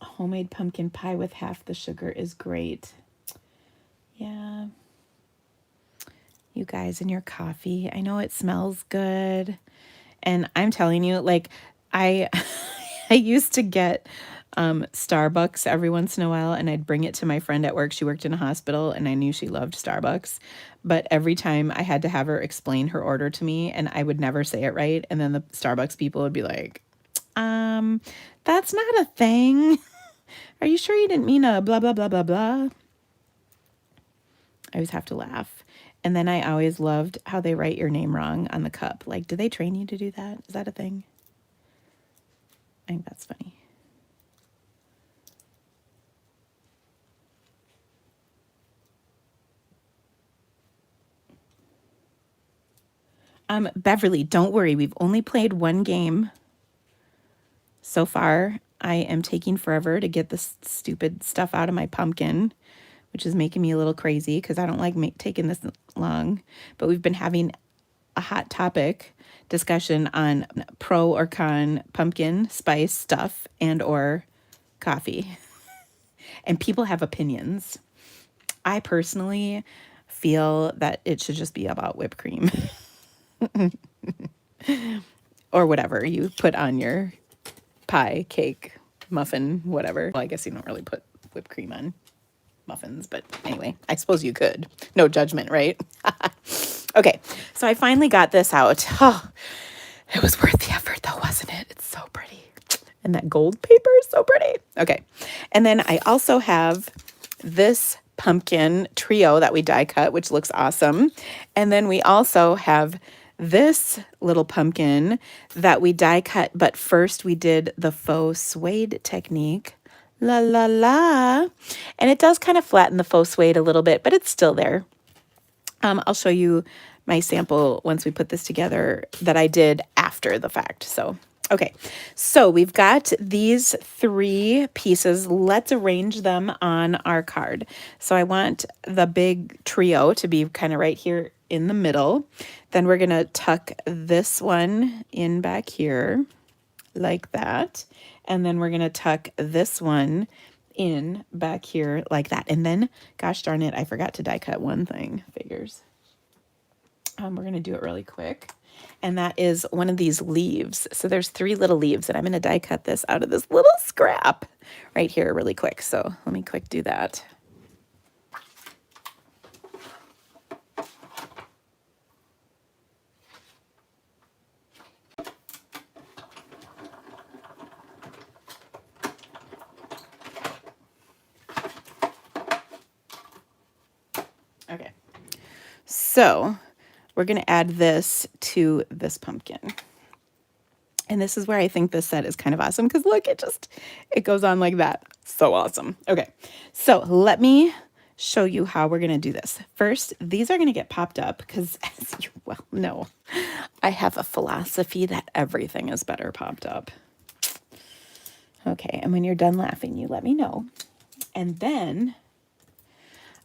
Homemade pumpkin pie with half the sugar is great. Yeah. You guys and your coffee. I know it smells good. And I'm telling you, like, I I used to get Starbucks every once in a while, and I'd bring it to my friend at work. She worked in a hospital, and I knew she loved Starbucks. But every time I had to have her explain her order to me, and I would never say it right. And then the Starbucks people would be like, that's not a thing. Are you sure you didn't mean a blah, blah, blah, blah, blah? I always have to laugh. And then I always loved how they write your name wrong on the cup. Like, do they train you to do that? Is that a thing? I think that's funny. Beverly, don't worry. We've only played one game so far. I am taking forever to get this stupid stuff out of my pumpkin, which is making me a little crazy because I don't like taking this long. But we've been having a hot topic discussion on pro or con pumpkin spice stuff and or coffee. And people have opinions. I personally feel that it should just be about whipped cream or whatever you put on your pie, cake, muffin, whatever. Well, I guess you don't really put whipped cream on muffins, but anyway, I suppose you could. No judgment, right? Okay, so I finally got this out. Oh, it was worth the effort though, wasn't it? It's so pretty. And that gold paper is so pretty. Okay, and then I also have this pumpkin trio that we die cut, which looks awesome. And then we also have this little pumpkin that we die cut, but first we did the faux suede technique. La la la. And it does kind of flatten the faux suede a little bit, but it's still there. I'll show you my sample once we put this together that I did after the fact. So, okay. So we've got these 3 pieces. Let's arrange them on our card. So I want the big trio to be kind of right here in the middle. Then we're going to tuck this one in back here like that. And then we're going to tuck this one in back here like that. And then, gosh darn it, I forgot to die cut one thing, figures. We're going to do it really quick. And that is one of these leaves. So there's 3 little leaves, and I'm going to die cut this out of this little scrap right here really quick. So let me quick do that. Okay. So we're going to add this to this pumpkin. And this is where I think this set is kind of awesome because look, it goes on like that. So awesome. Okay, so let me show you how we're going to do this. First, these are going to get popped up because, as you well know, I have a philosophy that everything is better popped up. Okay, and when you're done laughing, you let me know. And then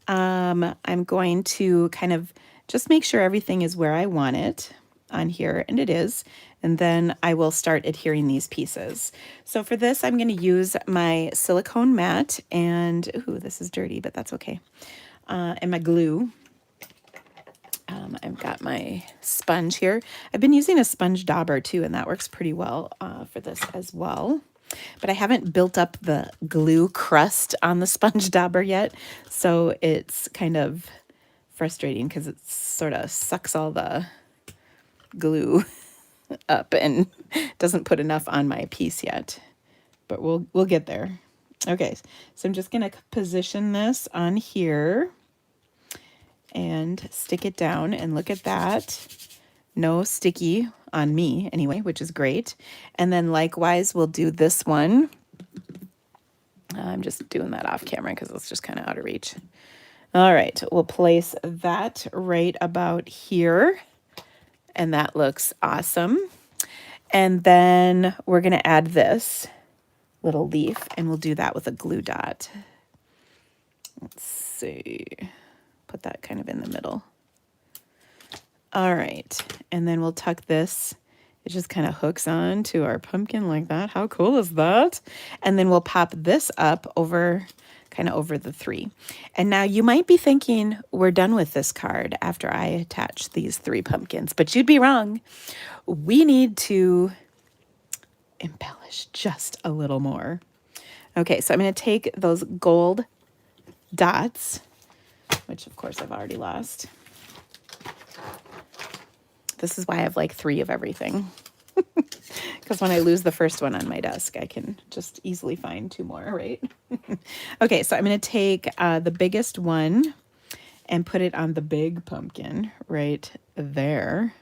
I'm going to kind of just make sure everything is where I want it on here, and it is. And then I will start adhering these pieces. So for this, I'm going to use my silicone mat and, ooh, this is dirty, but that's okay. And my glue. I've got my sponge here. I've been using a sponge dauber too, and that works pretty well for this as well. But I haven't built up the glue crust on the sponge dauber yet, so it's kind of frustrating because it sort of sucks all the glue up and doesn't put enough on my piece yet. But we'll get there. Okay, so I'm just gonna position this on here and stick it down, and look at that. No sticky on me anyway, which is great. And then likewise, we'll do this one. I'm just doing that off camera because it's just kind of out of reach. All right, we'll place that right about here. And that looks awesome. And then we're going to add this little leaf, and we'll do that with a glue dot. Let's see. Put that kind of in the middle. All right. And then we'll tuck this. It just kind of hooks on to our pumpkin like that. How cool is that? And then we'll pop this up over, kind of over the 3. And now you might be thinking we're done with this card after I attach these 3 pumpkins, but you'd be wrong. We need to embellish just a little more. Okay, so I'm going to take those gold dots, which of course I've already lost. This is why I have like 3 of everything. Because when I lose the first one on my desk, I can just easily find 2 more, right? Okay, so I'm going to take the biggest one and put it on the big pumpkin right there.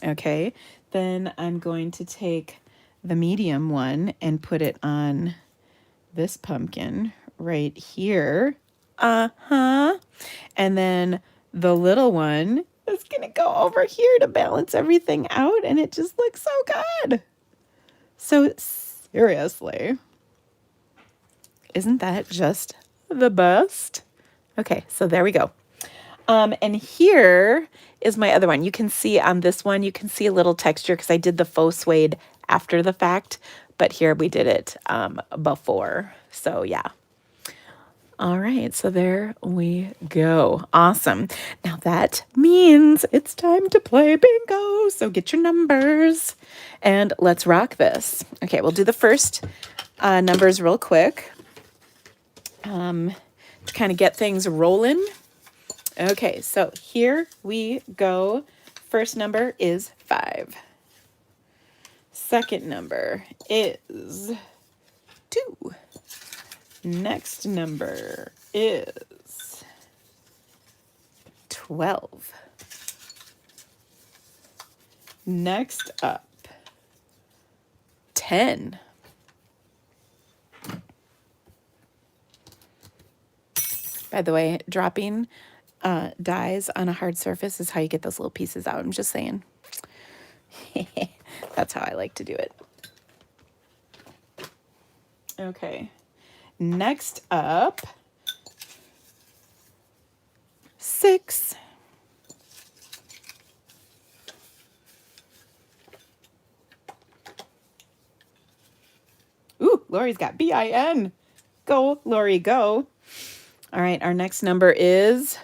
Okay, then I'm going to take the medium one and put it on this pumpkin right here. And then the little one is going to go over here to balance everything out, and it just looks so good. So seriously, isn't that just the best? Okay, so there we go. And here is my other one. You can see on this one, you can see a little texture because I did the faux suede after the fact, but here we did it before. So yeah. All right, so there we go. Awesome. Now that means it's time to play bingo. So get your numbers and let's rock this. Okay, we'll do the first numbers real quick to kind of get things rolling. Okay, so here we go. First number is 5. Second number is 2. Next number is 12. Next up, 10. By the way, dropping dies on a hard surface is how you get those little pieces out. I'm just saying. That's how I like to do it. Okay. Next up, 6. Ooh, Lori's got BIN. Go, Lori, go. All right, our next number is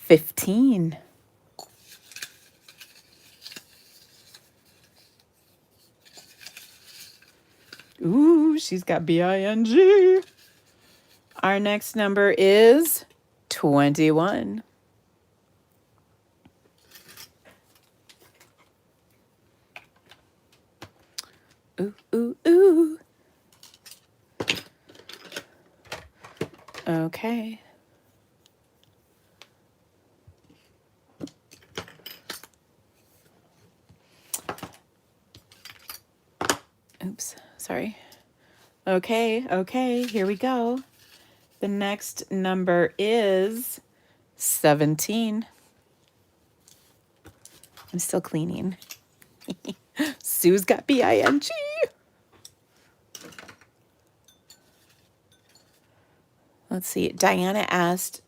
15. Ooh, she's got BING. Our next number is 21. Ooh, ooh, ooh. Okay. Oops, sorry. Okay, here we go. The next number is 17. I'm still cleaning. Sue's got BING. Let's see. Diana asked,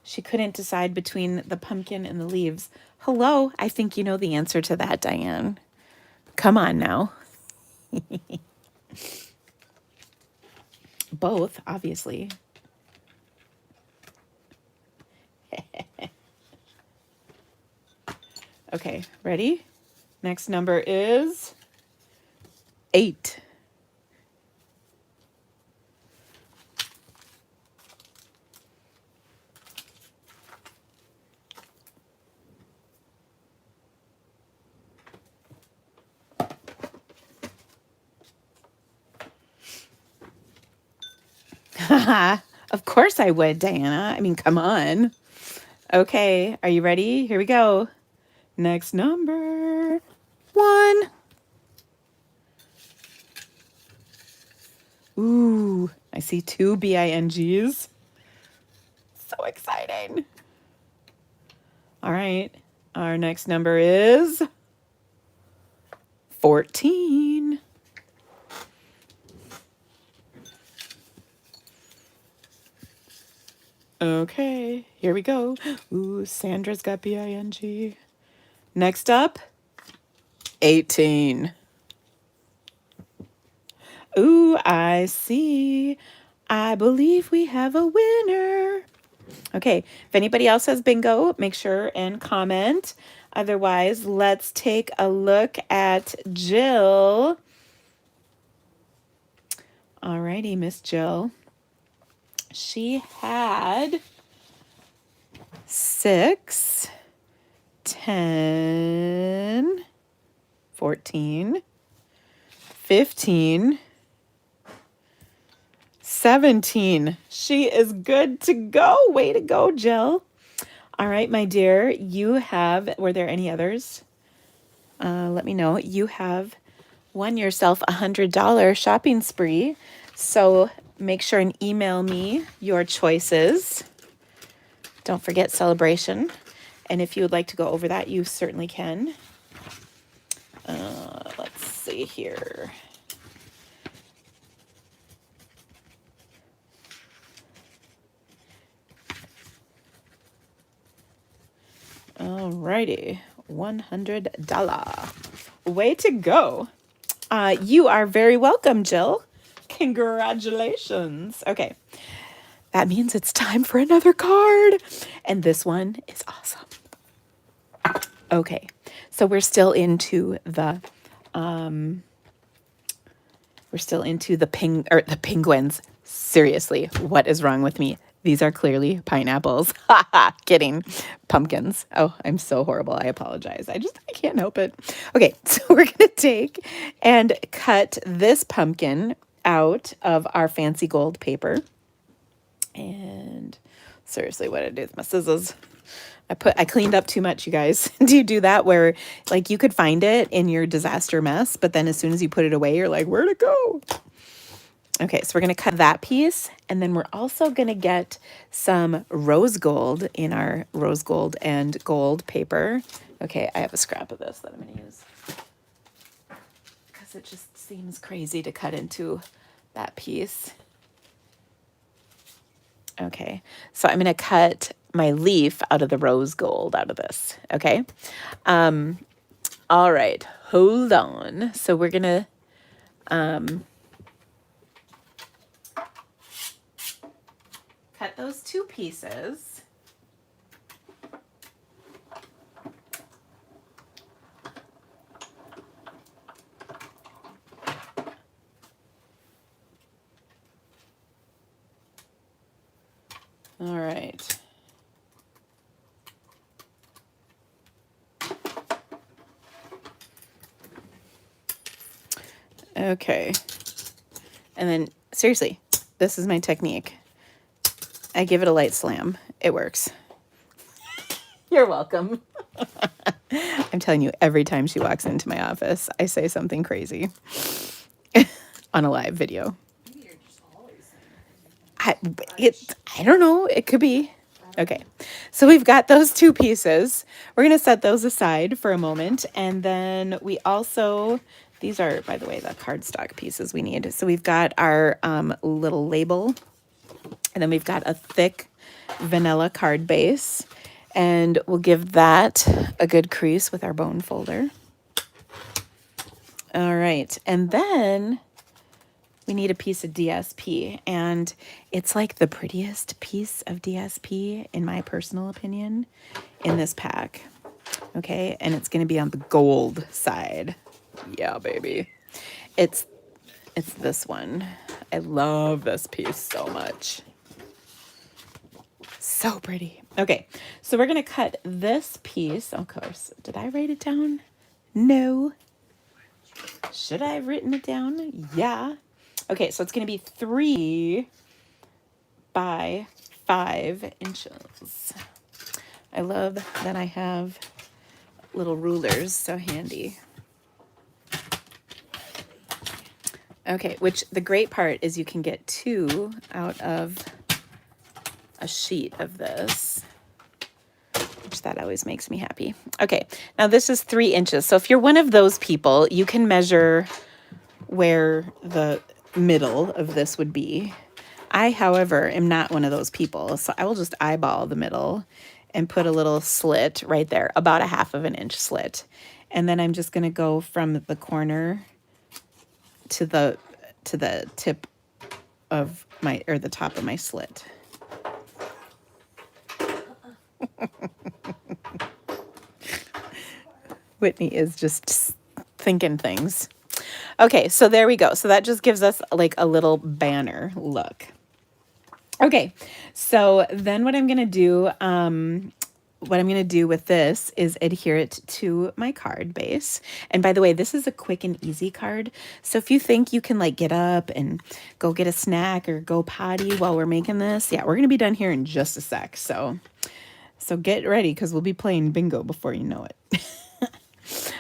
she couldn't decide between the pumpkin and the leaves. Hello, I think you know the answer to that, Diane. Come on now. Both, obviously. Okay, ready? Next number is 8. Of course I would, Diana. I mean, come on. Okay, are you ready? Here we go. Next number, 1. Ooh, I see 2 BINGs. So exciting. All right, our next number is 14. Okay, here we go. Ooh, Sandra's got B-I-N-G. Next up, 18. Ooh, I see. I believe we have a winner. Okay, if anybody else has bingo, make sure and comment. Otherwise, let's take a look at Jill. Alrighty, Miss Jill. She had 6, 10, 14, 15, 17. She is good to go. Way to go, Jill. All right, my dear, you have, were there any others? Let me know. You have won yourself $100 shopping spree. So make sure and email me your choices. Don't forget celebration. And if you would like to go over that, you certainly can. Let's see here. Alrighty, $100. Way to go. You are very welcome, Jill. Congratulations. Okay, that means it's time for another card. And this one is awesome. Okay, so we're still into the the penguins. Seriously, what is wrong with me? These are clearly pineapples. Haha, kidding. Pumpkins. Oh, I'm so horrible. I apologize. I can't help it. Okay, so we're going to take and cut this pumpkin out of our fancy gold paper. And seriously, what did I do with my scissors? I cleaned up too much, you guys. Do you do that where like you could find it in your disaster mess, but then as soon as you put it away, you're like, where'd it go? Okay, so we're going to cut that piece, and then we're also going to get some rose gold in our rose gold and gold paper. Okay, I have a scrap of this that I'm going to use because it just seems crazy to cut into that piece. Okay, so I'm going to cut my leaf out of the rose gold out of this, okay? All right, hold on. So we're going to cut those two pieces. All right. Okay. And then, seriously, this is my technique. I give it a light slam. It works. You're welcome. I'm telling you, every time she walks into my office, I say something crazy on a live video. I don't know. It could be. Okay. So we've got those two pieces. We're going to set those aside for a moment. And then we also, these are, by the way, the cardstock pieces we need. So we've got our little label. And then we've got a thick vanilla card base. And we'll give that a good crease with our bone folder. All right. And then we need a piece of DSP. And it's like the prettiest piece of DSP, in my personal opinion, in this pack. Okay. And it's going to be on the gold side. Yeah, baby. It's this one. I love this piece so much. So pretty. Okay, so we're going to cut this piece. Of course, did I write it down? No. Should I have written it down? Yeah. Okay, so it's going to be 3 by 5 inches. I love that I have little rulers, so handy. Okay, which the great part is you can get 2 out of a sheet of this, which that always makes me happy. Okay, now this is 3 inches. So if you're one of those people, you can measure where the middle of this would be. I, however, am not one of those people, so I will just eyeball the middle and put a little slit right there, about a 1/2 inch slit. And then I'm just going to go from the corner to the tip of my, or the top of my slit. Whitney is just thinking things. Okay, so there we go. So that just gives us like a little banner look. Okay, so then what I'm going to do with this is adhere it to my card base. And by the way, this is a quick and easy card. So if you think you can like get up and go get a snack or go potty while we're making this, yeah, we're going to be done here in just a sec. So get ready because we'll be playing bingo before you know it.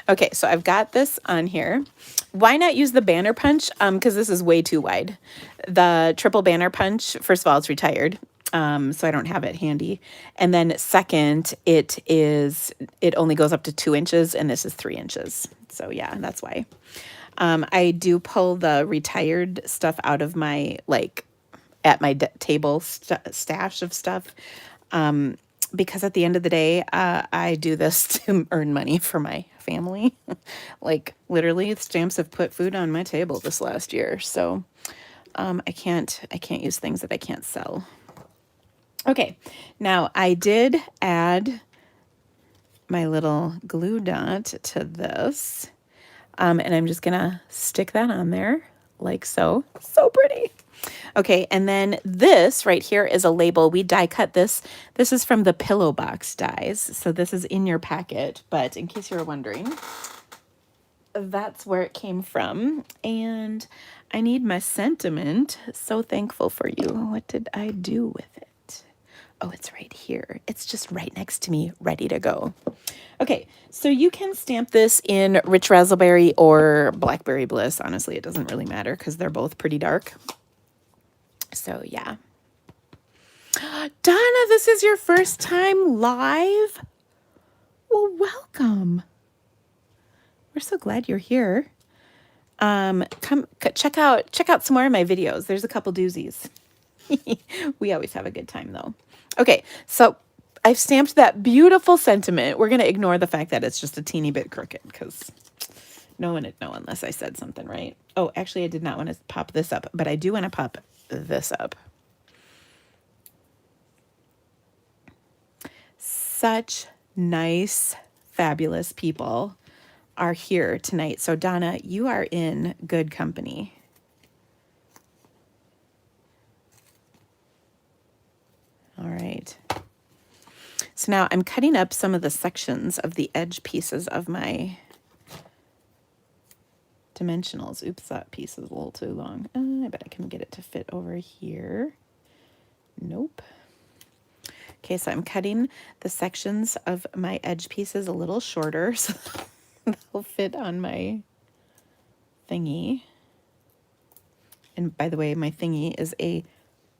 Okay, so I've got this on here. Why not use the banner punch? Because this is way too wide. The triple banner punch, first of all, it's retired, so I don't have it handy. And then second, it only goes up to 2 inches, and this is 3 inches. So yeah, that's why. I do pull the retired stuff out of my, like, at my table stash of stuff. Because at the end of the day, I do this to earn money for my family. Like literally, stamps have put food on my table this last year. So I can't use things that I can't sell. Okay, now I did add my little glue dot to this. And I'm just gonna stick that on there like so. So pretty. Okay, and then this right here is a label. We die cut this. This is from the Pillow Box dies. So this is in your packet, but in case you were wondering, that's where it came from. And I need my sentiment. So thankful for you. What did I do with it? Oh, it's right here. It's just right next to me, ready to go. Okay, so you can stamp this in Rich Razzleberry or Blackberry Bliss. Honestly, it doesn't really matter because they're both pretty dark. So yeah. Donna, this is your first time live? Well, welcome. We're so glad you're here. Come check out some more of my videos. There's a couple doozies. We always have a good time though. Okay, so I've stamped that beautiful sentiment. We're going to ignore the fact that it's just a teeny bit crooked because no one would know unless I said something right. Oh, actually, I did not want to pop this up, but I do want to pop this up. Such nice, fabulous people are here tonight. So Donna, you are in good company. All right. So now I'm cutting up some of the sections of the edge pieces of my dimensionals. Oops, that piece is a little too long. I bet I can get it to fit over here. Nope. Okay, so I'm cutting the sections of my edge pieces a little shorter so they'll fit on my thingy. And by the way, my thingy is a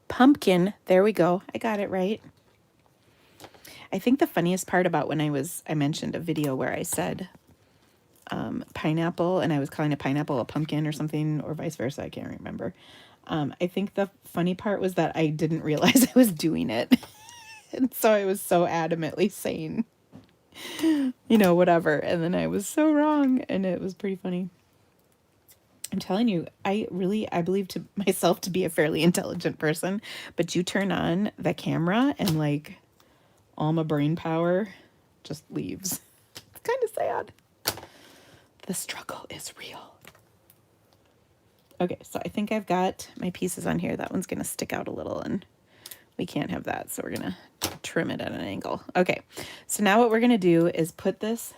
pumpkin. There we go. I got it right. I think the funniest part about when I mentioned a video where I said pineapple and I was calling a pineapple a pumpkin or something, or vice versa. I can't remember. I think the funny part was that I didn't realize I was doing it. And so I was so adamantly saying, you know, whatever. And then I was so wrong. And it was pretty funny. I'm telling you, I believe to myself to be a fairly intelligent person. But you turn on the camera and like all my brain power just leaves. It's kind of sad. The struggle is real. Okay, so I think I've got my pieces on here. That one's going to stick out a little and we can't have that, so we're going to trim it at an angle. Okay, so now what we're going to do is put this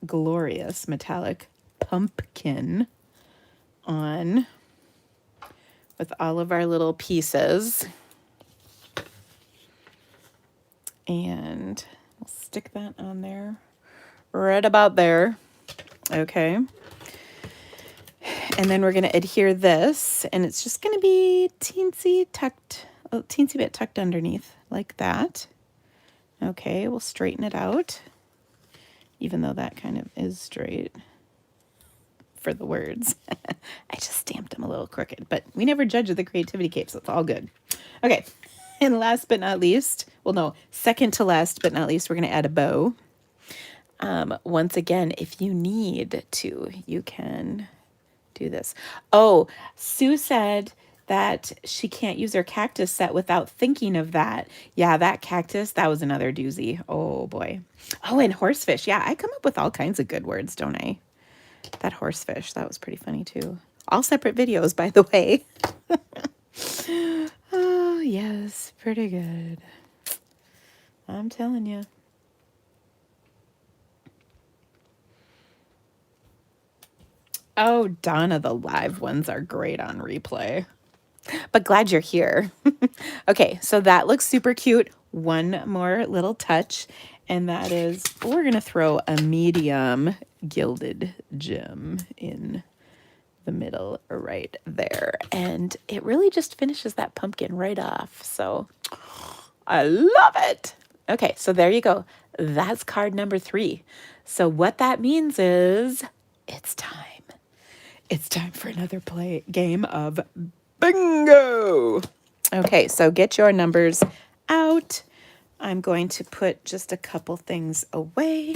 glorious metallic pumpkin on with all of our little pieces. And we'll stick that on there, right about there. Okay. And then we're going to adhere this, and it's just going to be teensy bit tucked underneath like that. Okay, we'll straighten it out, even though that kind of is straight. for the words. I just stamped them a little crooked, but we never judge the creativity cape, so it's all good. Okay, and last but not least, well, no, second to last but not least, we're going to add a bow. Once again, if you need to, you can do this. Oh, Sue said that she can't use her cactus set without thinking of that. Yeah, that cactus, that was another doozy. Oh boy. Oh, and horsefish. Yeah, I come up with all kinds of good words, don't I? That horsefish, that was pretty funny too. All separate videos, by the way. Oh, yes, pretty good. I'm telling you. Oh, Donna, the live ones are great on replay. But glad you're here. Okay, so that looks super cute. One more little touch, and that is we're going to throw a medium gilded gem in the middle right there. And it really just finishes that pumpkin right off. So I love it. Okay, so there you go. That's card number 3. So what that means is it's time. It's time for another game of bingo. Okay, so get your numbers out. I'm going to put just a couple things away.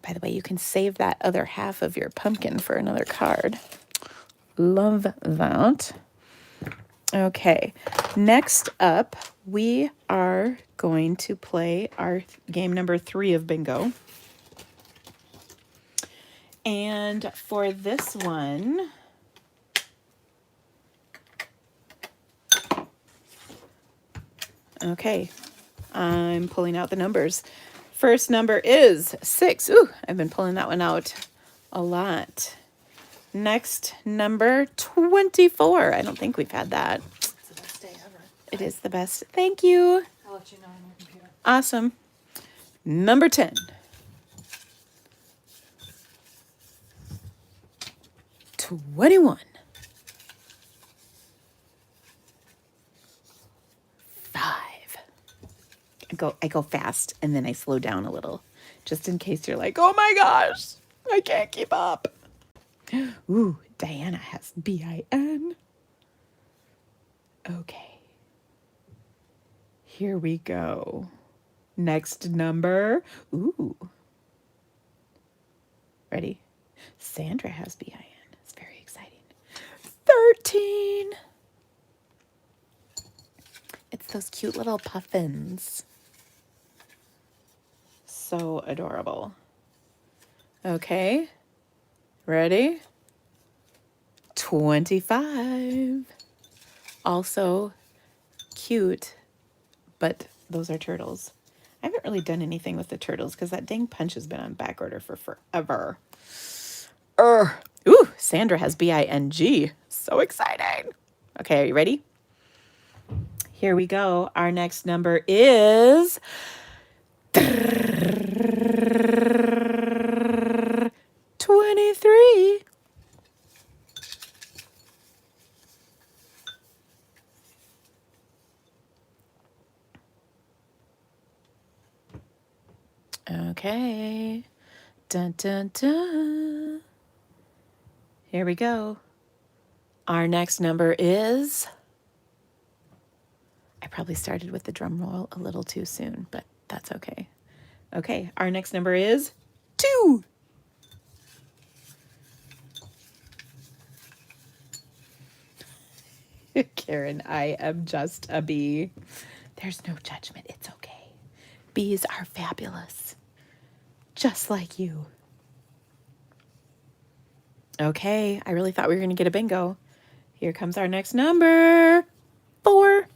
By the way, you can save that other half of your pumpkin for another card. Love that. Okay, next up, we are going to play our game number 3 of bingo. And for this one, okay, I'm pulling out the numbers. First number is 6. Ooh, I've been pulling that one out a lot. Next number, 24. I don't think we've had that. It's the best day ever. It is the best. Thank you. I'll let you know on my computer. Awesome. Number 10. 21. 5. I go fast and then I slow down a little, just in case you're like, oh my gosh, I can't keep up. Ooh, Diana has BIN. Okay. Here we go. Next number. Ooh. Ready? Sandra has BIN. It's very exciting. 13. It's those cute little puffins. So adorable. Okay. Ready? 25. Also cute, but those are turtles. I haven't really done anything with the turtles because that dang punch has been on back order for forever. Ooh, Sandra has BING. So exciting. Okay, are you ready? Here we go. Our next number is 23. Okay. Dun, dun, dun. Here we go. Our next number is... I probably started with the drum roll a little too soon, but that's okay. Okay, our next number is 2. Karen, I am just a bee. There's no judgment. It's okay. Bees are fabulous. Just like you. Okay, I really thought we were going to get a bingo. Here comes our next number. 4.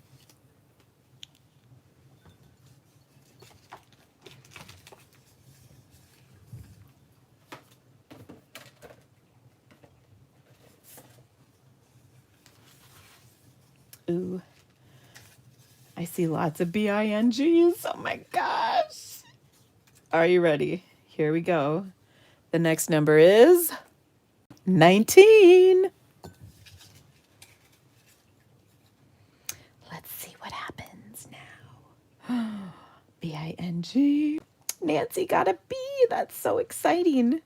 Ooh. I see lots of BINGs. Oh my gosh. Are you ready? Here we go. The next number is 19. Let's see what happens now. BING. Nancy got a B. That's so exciting.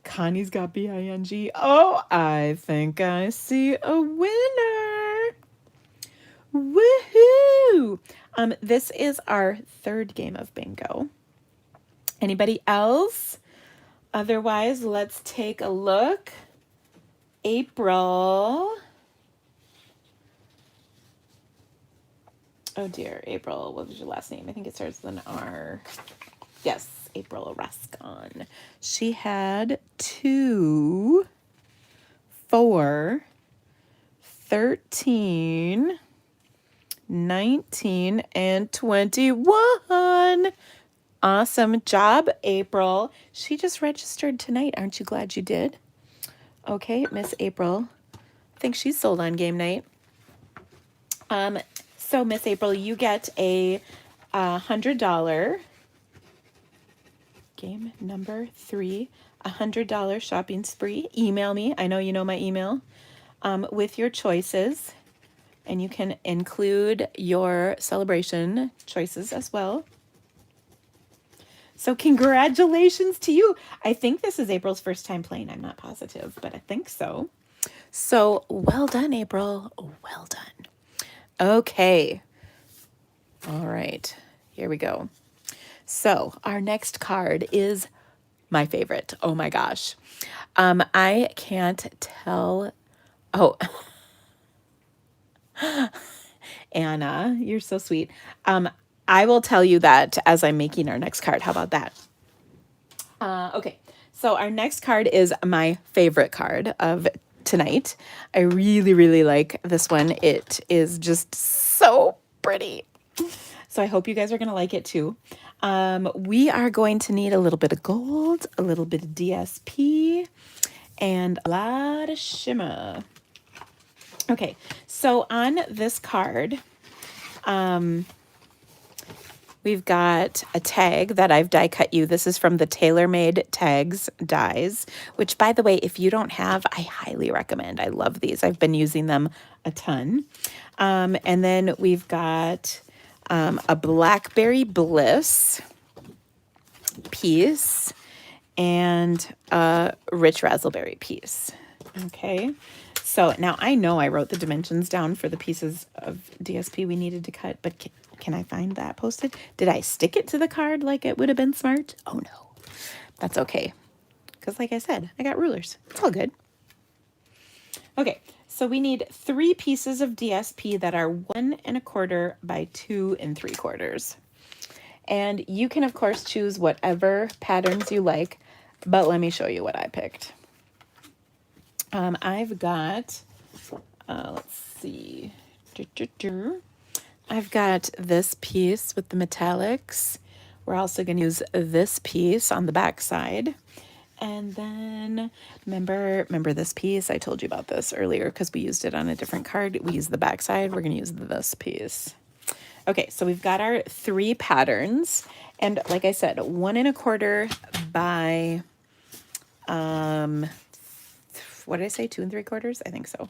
Connie's got BING. Oh, I think I see a winner. Woohoo! This is our third game of bingo. Anybody else? Otherwise, let's take a look. April. Oh dear, April, what was your last name? I think it starts with an R. Yes, April Rascon. She had 2, 4, 13, 19, and 21. Awesome job, April. She just registered tonight. Aren't you glad you did? Okay, Miss April. I think she's sold on game night. So Miss April, you get a $100 game number 3, $100 shopping spree. Email me. I know you know my email. With your choices, and you can include your celebration choices as well. So congratulations to you. I think this is April's first time playing. I'm not positive, but I think so. So well done, April. Well done. Okay. All right. Here we go. So our next card is my favorite. Oh my gosh. I can't tell. Oh, Anna, you're so sweet. I will tell you that as I'm making our next card. How about that? Okay, so our next card is my favorite card of tonight. I really, really like this one. It is just so pretty. So I hope you guys are going to like it too. We are going to need a little bit of gold, a little bit of DSP, and a lot of shimmer. Okay, so on this card, we've got a tag that I've die cut you. This is from the TaylorMade Tags dies, which, by the way, if you don't have, I highly recommend. I love these. I've been using them a ton. And then we've got a Blackberry Bliss piece and a Rich Razzleberry piece. Okay. So now I know I wrote the dimensions down for the pieces of DSP we needed to cut, but can I find that posted? Did I stick it to the card like it would have been smart? Oh no, that's okay. Because like I said, I got rulers. It's all good. Okay, so we need 3 pieces of DSP that are 1 1/4 by 2 3/4. And you can, of course, choose whatever patterns you like, but let me show you what I picked. I've got, let's see, I've got this piece with the metallics. We're also going to use this piece on the back side. And then remember this piece? I told you about this earlier because we used it on a different card. We used the back side. We're going to use this piece. Okay, so we've got our 3 patterns. And like I said, 1 1/4 by, what did I say? 2 3/4? I think so.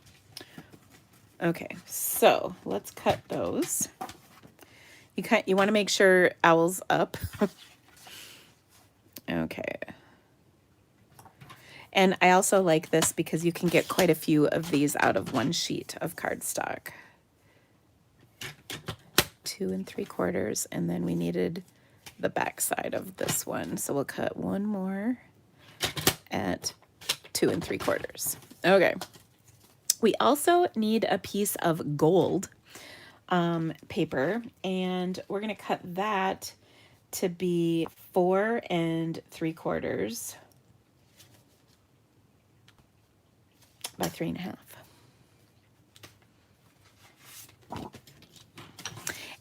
Okay, so let's cut those. You want to make sure owl's up. Okay. And I also like this because you can get quite a few of these out of one sheet of cardstock. 2 3/4, and then we needed the back side of this one. So we'll cut one more at 2 3/4. Okay. We also need a piece of gold paper, and we're going to cut that to be 4 3/4 by 3 1/2.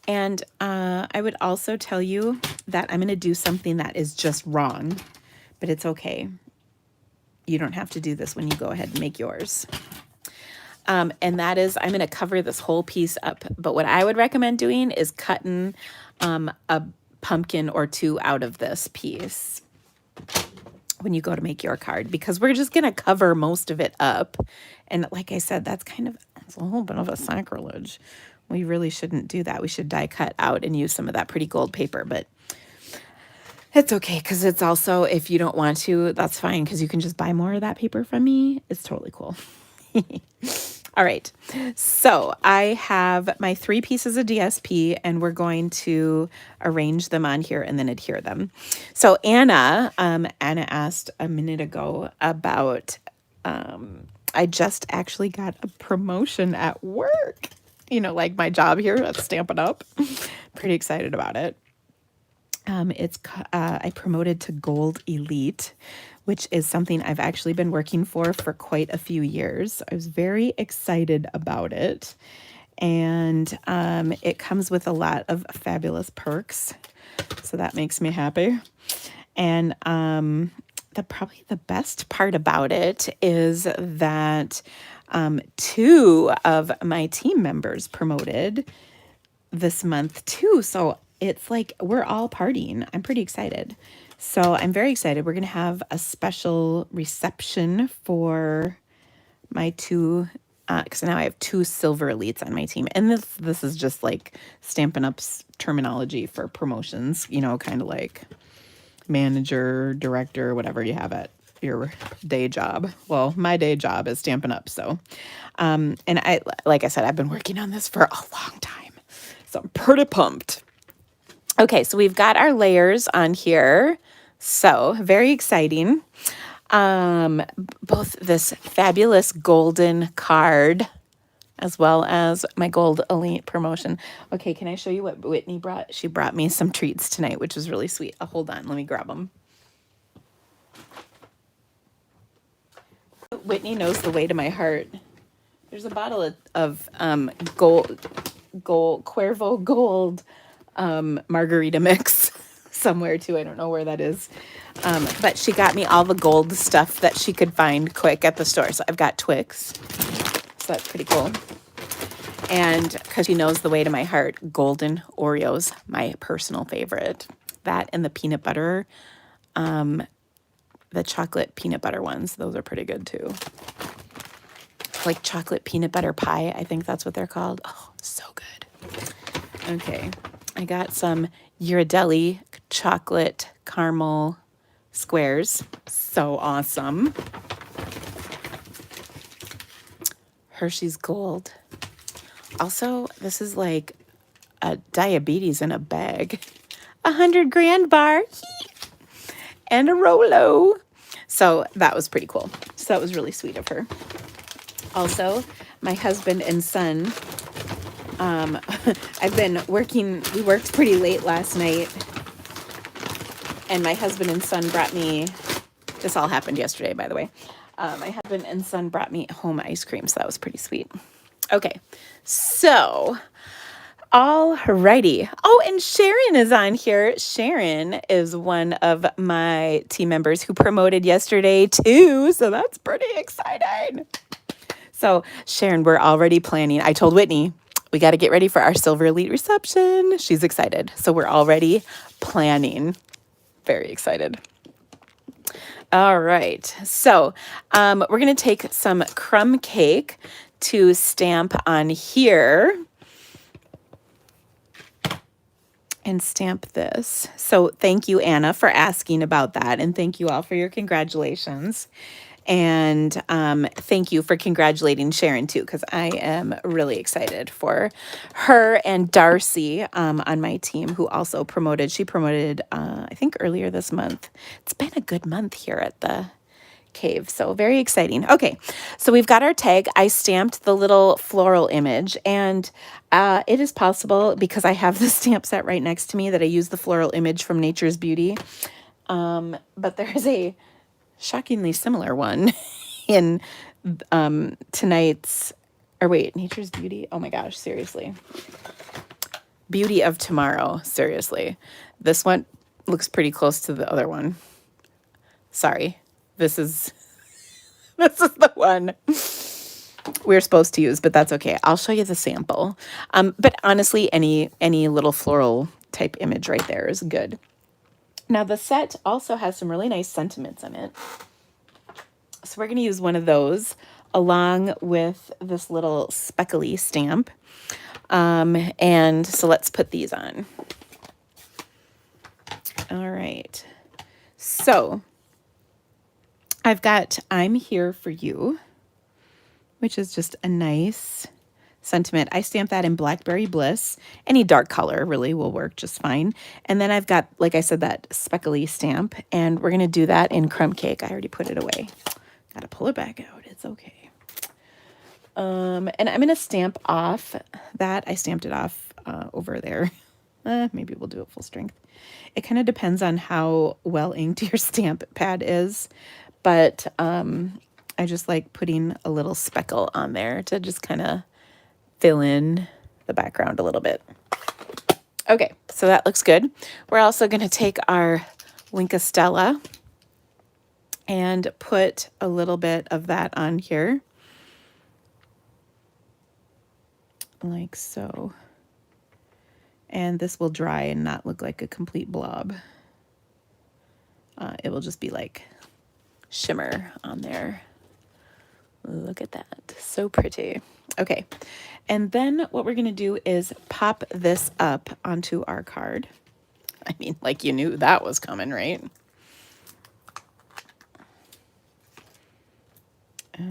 And I would also tell you that I'm going to do something that is just wrong, but it's okay. You don't have to do this when you go ahead and make yours. And that is, I'm going to cover this whole piece up. But what I would recommend doing is cutting a pumpkin or 2 out of this piece when you go to make your card, because we're just going to cover most of it up. And like I said, that's a little bit of a sacrilege. We really shouldn't do that. We should die cut out and use some of that pretty gold paper. But It's okay because it's also, if you don't want to, that's fine because you can just buy more of that paper from me. It's totally cool. All right. So I have my 3 pieces of DSP and we're going to arrange them on here and then adhere them. So Anna asked a minute ago about, I just actually got a promotion at work, like my job here at Stampin' Up. Pretty excited about it. I promoted to Gold Elite, which is something I've actually been working for quite a few years. I was very excited about it. And it comes with a lot of fabulous perks. So that makes me happy. And probably the best part about it is that 2 of my team members promoted this month too. So it's like we're all partying. I'm pretty excited. So I'm very excited. We're going to have a special reception for my 2, because now I have 2 silver elites on my team. And this is just like Stampin' Up's terminology for promotions, kind of like manager, director, whatever you have at your day job. Well, my day job is Stampin' Up. So, and like I said, I've been working on this for a long time. So I'm pretty pumped. Okay, so we've got our layers on here. So very exciting. Both this fabulous golden card as well as my gold elite promotion. Okay, can I show you what Whitney brought? She brought me some treats tonight, which was really sweet. Oh, hold on, let me grab them. Whitney knows the way to my heart. There's a bottle of Cuervo Gold margarita mix somewhere too. I don't know where that is. But she got me all the gold stuff that she could find quick at the store. So I've got Twix. So that's pretty cool. And because she knows the way to my heart, golden Oreos, my personal favorite. That and the peanut butter, the chocolate peanut butter ones. Those are pretty good too. Like chocolate peanut butter pie. I think that's what they're called. Oh, so good. Okay. I got some Ghirardelli chocolate caramel squares. So awesome. Hershey's Gold. Also, this is like a diabetes in a bag. 100 grand bar. And a Rolo. So that was pretty cool. So that was really sweet of her. Also, my husband and son, I've been working, we worked pretty late last night, and my husband and son brought me, this all happened yesterday, by the way. My husband and son brought me home ice cream, so that was pretty sweet. Okay, so, alrighty. Oh, and Sharon is on here. Sharon is one of my team members who promoted yesterday too, so that's pretty exciting. So, Sharon, we're already planning. I told Whitney, we got to get ready for our Silver Elite reception. She's excited. So, we're already planning. Very excited. All right. So, we're going to take some crumb cake to stamp on here. And stamp this. So, thank you, Anna, for asking about that. And thank you all for your congratulations. And thank you for congratulating Sharon too, because I am really excited for her and Darcy on my team, who also promoted. She promoted, I think, earlier this month. It's been a good month here at the cave, so very exciting. Okay, so we've got our tag. I stamped the little floral image, and it is possible, because I have the stamp set right next to me, that I use the floral image from Nature's Beauty. But there's a shockingly similar one in tonight's, or wait, Nature's Beauty? Oh my gosh, seriously. Beauty of Tomorrow, seriously. This one looks pretty close to the other one. Sorry. This is the one we're supposed to use, but that's okay. I'll show you the sample. But honestly, any little floral type image right there is good. Now, the set also has some really nice sentiments in it. So we're going to use one of those along with this little speckly stamp. And so let's put these on. All right. right. So I've got I'm Here for You, which is just a nice sentiment. I stamped that in Blackberry Bliss. Any dark color really will work just fine. And then I've got, like I said, that speckly stamp, and we're going to do that in Crumb Cake. I already put it away. Got to pull it back out. It's okay. And I'm going to stamp off that. I stamped it off over there. Maybe we'll do it full strength. It kind of depends on how well inked your stamp pad is, but I just like putting a little speckle on there to just kind of fill in the background a little bit. Okay, so that looks good. We're also going to take our Wink Stella and put a little bit of that on here, like so. And this will dry and not look like a complete blob. It will just be like shimmer on there. Look at that, so pretty. Okay, and then what we're gonna do is pop this up onto our card. I mean, like you knew that was coming, right?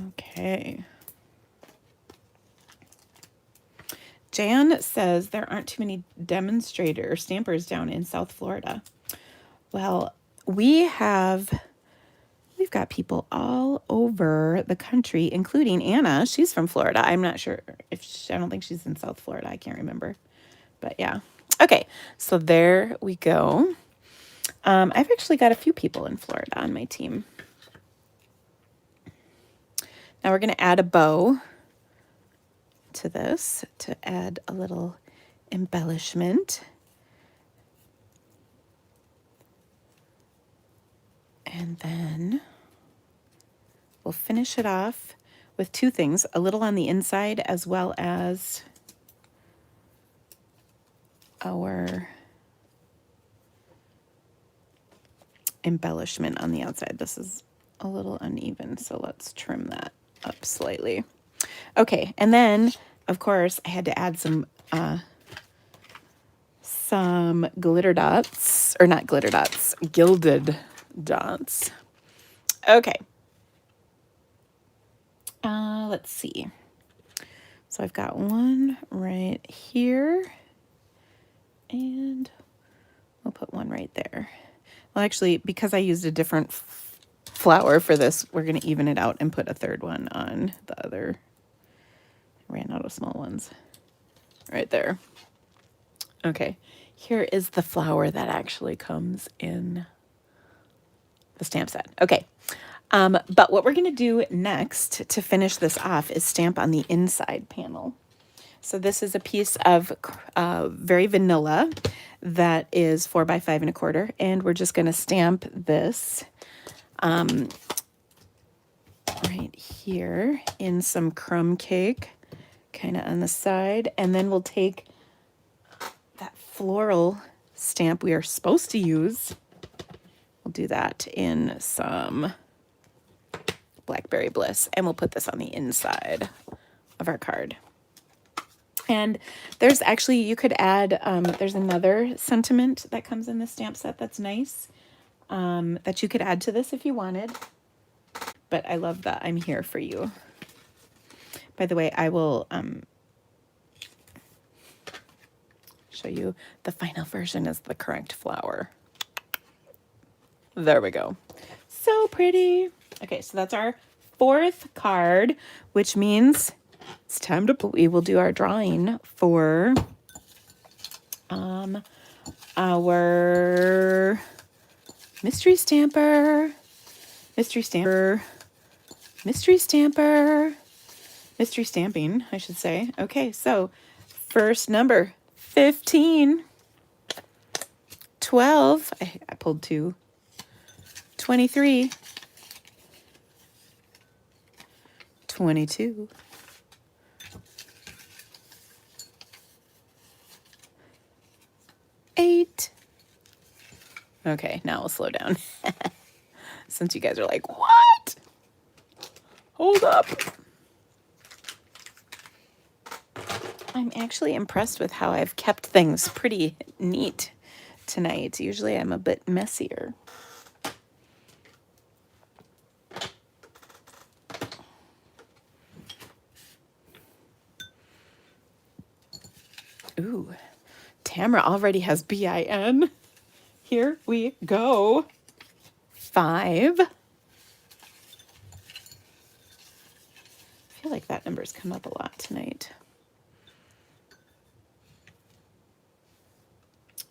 Okay. Jan says there aren't too many stampers down in South Florida. Well, we've got people all over the country, including Anna. She's from Florida. I'm not sure I don't think she's in South Florida. I can't remember. But yeah. Okay, so there we go. I've actually got a few people in Florida on my team. Now we're going to add a bow to this to add a little embellishment. And then we'll finish it off with two things, a little on the inside as well as our embellishment on the outside. This is a little uneven, so let's trim that up slightly. Okay, and then, of course, I had to add some glitter dots, or not glitter dots, gilded dots. Okay. Let's see. So I've got one right here, and we'll put one right there. Well, actually, because I used a different flower for this, we're going to even it out and put a third one on the other. I ran out of small ones. Right there. Okay. Here is the flower that actually comes in the stamp set. Okay. But what we're going to do next to finish this off is stamp on the inside panel. So this is a piece of very vanilla that is 4 by 5 1/4, and we're just going to stamp this right here in some crumb cake, kind of on the side, and then we'll take that floral stamp we are supposed to use. We'll do that in some Blackberry Bliss, and we'll put this on the inside of our card. And there's actually, you could add, there's another sentiment that comes in the stamp set that's nice, that you could add to this if you wanted. But I love that I'm Here for You. By the way, I will show you the final version is the correct flower. There we go. So pretty. Okay, so that's our 4th card, which means it's time to, we will do our drawing for our mystery stamper, mystery stamping, I should say. Okay, so first number 15, 12, I pulled 2, 23, 22, 8. Okay, now we'll slow down. Since you guys are like, what? Hold up. I'm actually impressed with how I've kept things pretty neat tonight. Usually I'm a bit messier. Ooh, Tamara already has BIN. Here we go. 5. I feel like that number's come up a lot tonight.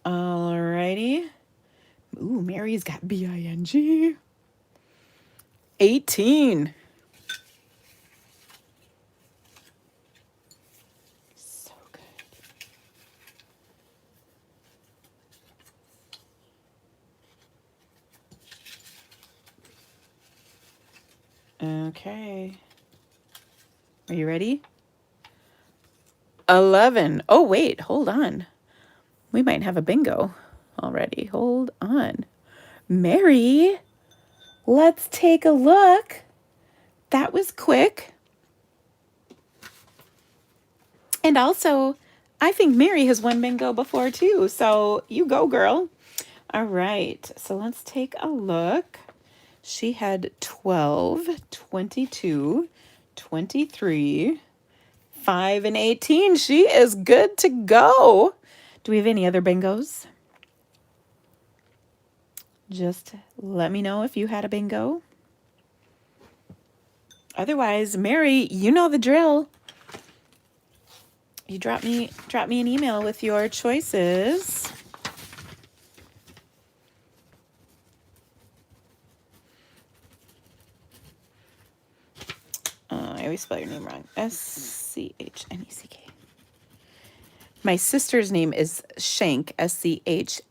Alrighty. Ooh, Mary's got BING. 18. So good. Okay. Are you ready? 11. Oh, wait, hold on. We might have a bingo already. Hold on. Mary, let's take a look. That was quick. And also, I think Mary has won bingo before too. So you go, girl. All right. So let's take a look. She had 12, 22, 23, 5, and 18. She is good to go. Do we have any other bingos? Just let me know if you had a bingo. Otherwise, Mary, you know the drill. You drop me an email with your choices. I always spell your name wrong. Schneck. My sister's name is Schenk, Schenck,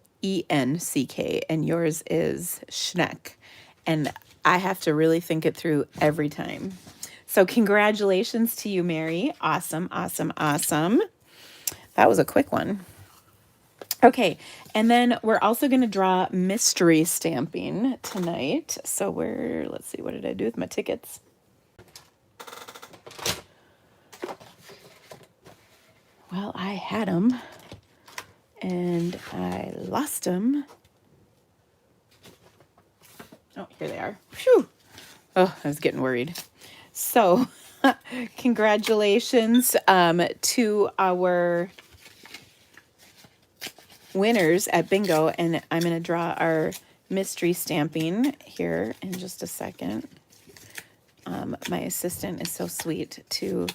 and yours is Schneck. And I have to really think it through every time. So congratulations to you, Mary. Awesome, awesome, awesome. That was a quick one. Okay, and then we're also going to draw mystery stamping tonight. So let's see, what did I do with my tickets? Well, I had them, and I lost them. Oh, here they are. Phew. Oh, I was getting worried. So, congratulations to our winners at bingo, and I'm going to draw our mystery stamping here in just a second. My assistant is so sweet to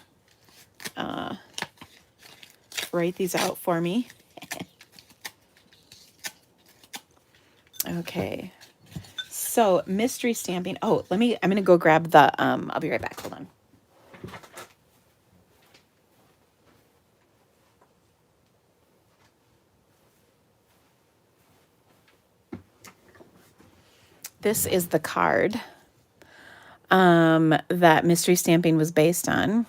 write these out for me. Okay. So mystery stamping. Oh, I'm going to go grab the, I'll be right back. Hold on. This is the card that mystery stamping was based on.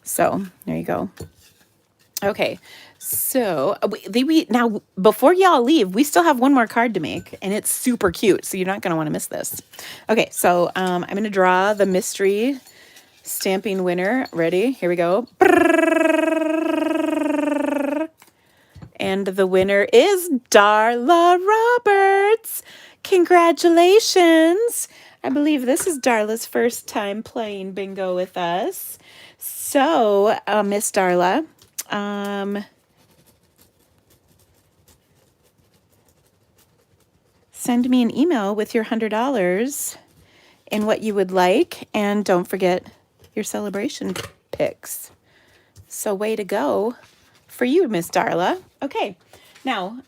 So there you go. Okay, so now before y'all leave, we still have one more card to make, and it's super cute, so you're not going to want to miss this. Okay, so I'm going to draw the mystery stamping winner. Ready? Here we go. And the winner is Darla Roberts. Congratulations. I believe this is Darla's first time playing bingo with us. So, Miss Darla, send me an email with your $100 and what you would like. And don't forget your celebration pics. So way to go for you, Miss Darla. Okay, now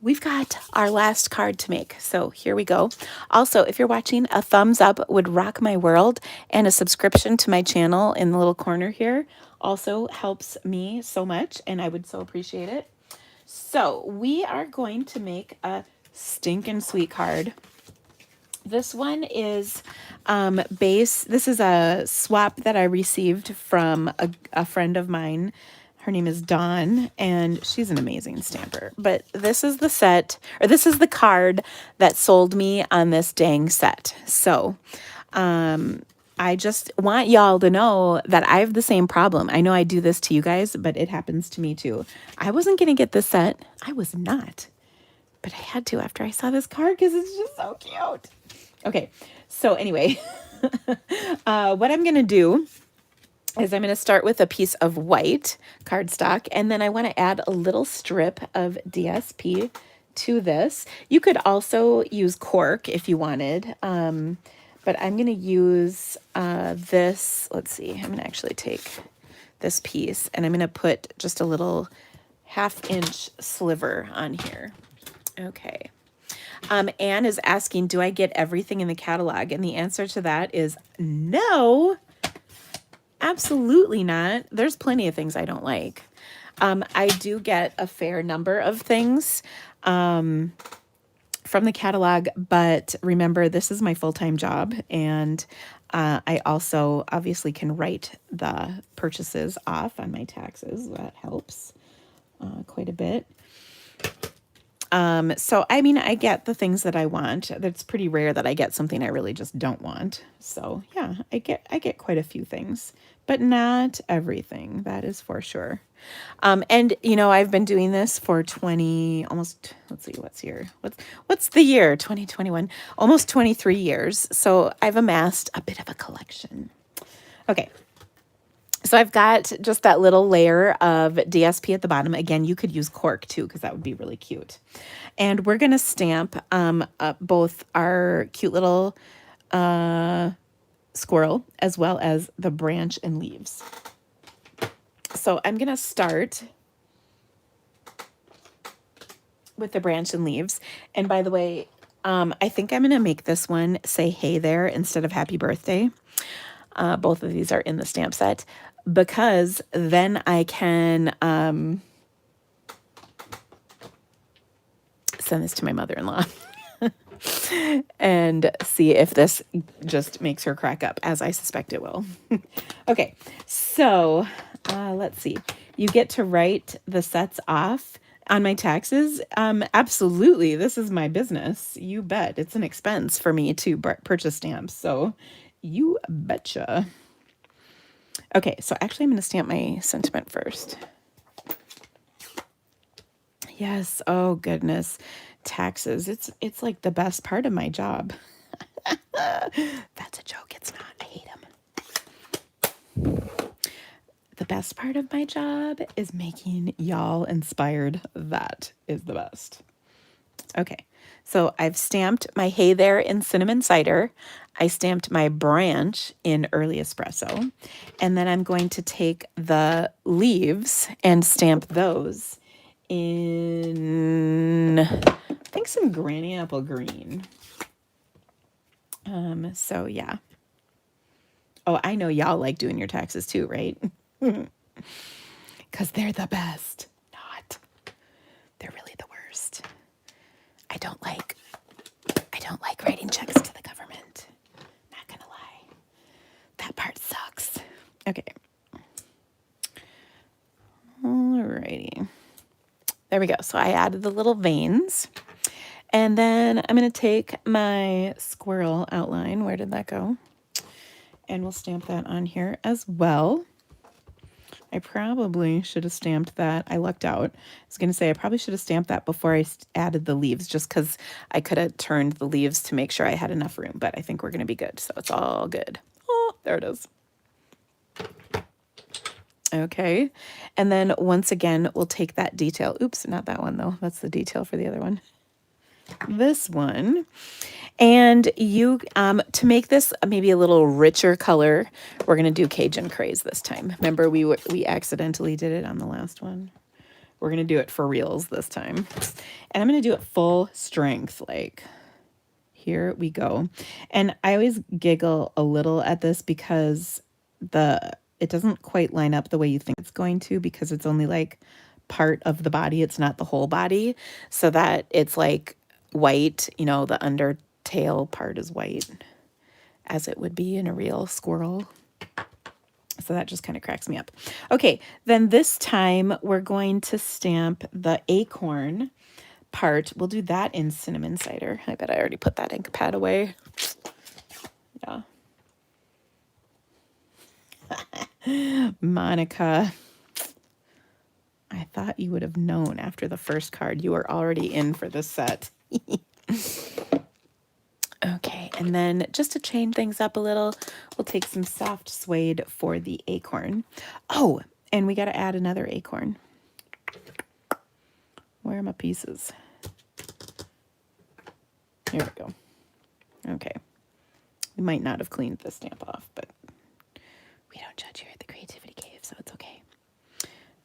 we've got our last card to make. So here we go. Also, if you're watching, a thumbs up would rock my world, and a subscription to my channel in the little corner here also helps me so much, and I would so appreciate it. So we are going to make a stinking sweet card. This one is this is a swap that I received from a friend of mine. Her name is Dawn, and she's an amazing stamper. But this is the set, or this is the card that sold me on this dang set. So I just want y'all to know that I have the same problem. I know I do this to you guys, but it happens to me too. I wasn't going to get this set. I was not. But I had to after I saw this card because it's just so cute. Okay, so anyway, what I'm going to do is I'm going to start with a piece of white cardstock, and then I want to add a little strip of DSP to this. You could also use cork if you wanted, but I'm going to use this. Let's see, I'm going to actually take this piece, and I'm going to put just a little 1/2 inch sliver on here. Okay. Anne is asking, do I get everything in the catalog? And the answer to that is no. Absolutely not. There's plenty of things I don't like. I do get a fair number of things from the catalog, but remember, this is my full-time job, and I also obviously can write the purchases off on my taxes. That helps quite a bit. So, I mean, I get the things that I want. It's pretty rare that I get something I really just don't want. So yeah, I get quite a few things, but not everything. That is for sure. And you know, I've been doing this for 20, almost, let's see, what's the year? 2021, almost 23 years. So I've amassed a bit of a collection. Okay. So I've got just that little layer of DSP at the bottom. Again, you could use cork too, because that would be really cute. And we're going to stamp both our cute little squirrel as well as the branch and leaves. So I'm going to start with the branch and leaves. And by the way, I think I'm going to make this one say hey there instead of happy birthday. Both of these are in the stamp set, because then I can send this to my mother-in-law and see if this just makes her crack up, as I suspect it will. Okay, so let's see. You get to write the sets off on my taxes. Absolutely, this is my business. You bet. It's an expense for me to purchase stamps, so you betcha. Okay, so actually I'm going to stamp my sentiment first. Yes, oh goodness. Taxes. It's like the best part of my job. That's a joke. It's not. I hate them. The best part of my job is making y'all inspired. That is the best. Okay, so I've stamped my hey there in cinnamon cider. I stamped my branch in early espresso. And then I'm going to take the leaves and stamp those in, I think, some granny apple green. So yeah. Oh, I know y'all like doing your taxes too, right? Because they're the best. Not. They're really the worst. I don't like writing checks to the government. Not gonna lie. That part sucks. Okay. Alrighty. There we go. So I added the little veins. And then I'm going to take my squirrel outline. Where did that go? And we'll stamp that on here as well. I probably should have stamped that. I lucked out. I was going to say I probably should have stamped that before I added the leaves, just because I could have turned the leaves to make sure I had enough room. But I think we're going to be good. So it's all good. Oh, there it is. Okay. And then once again, we'll take that detail. Oops, not that one though. That's the detail for the other one. This one. And you, to make this maybe a little richer color, we're going to do Cajun Craze this time. Remember, we accidentally did it on the last one. We're going to do it for reals this time. And I'm going to do it full strength. Like, here we go. And I always giggle a little at this because it doesn't quite line up the way you think it's going to, because it's only like part of the body. It's not the whole body. So that it's like white, you know, the undertail part is white, as it would be in a real squirrel. So that just kind of cracks me up. Okay, then this time we're going to stamp the acorn part. We'll do that in cinnamon cider. I bet I already put that ink pad away. Yeah. Monica, I thought you would have known after the first card. You were already in for this set. Okay, and then just to change things up a little, we'll take some soft suede for the acorn. Oh, and we got to add another acorn. Where are my pieces? Here we go. Okay. We might not have cleaned the stamp off, but we don't judge here at the Creativity Cave, so it's okay.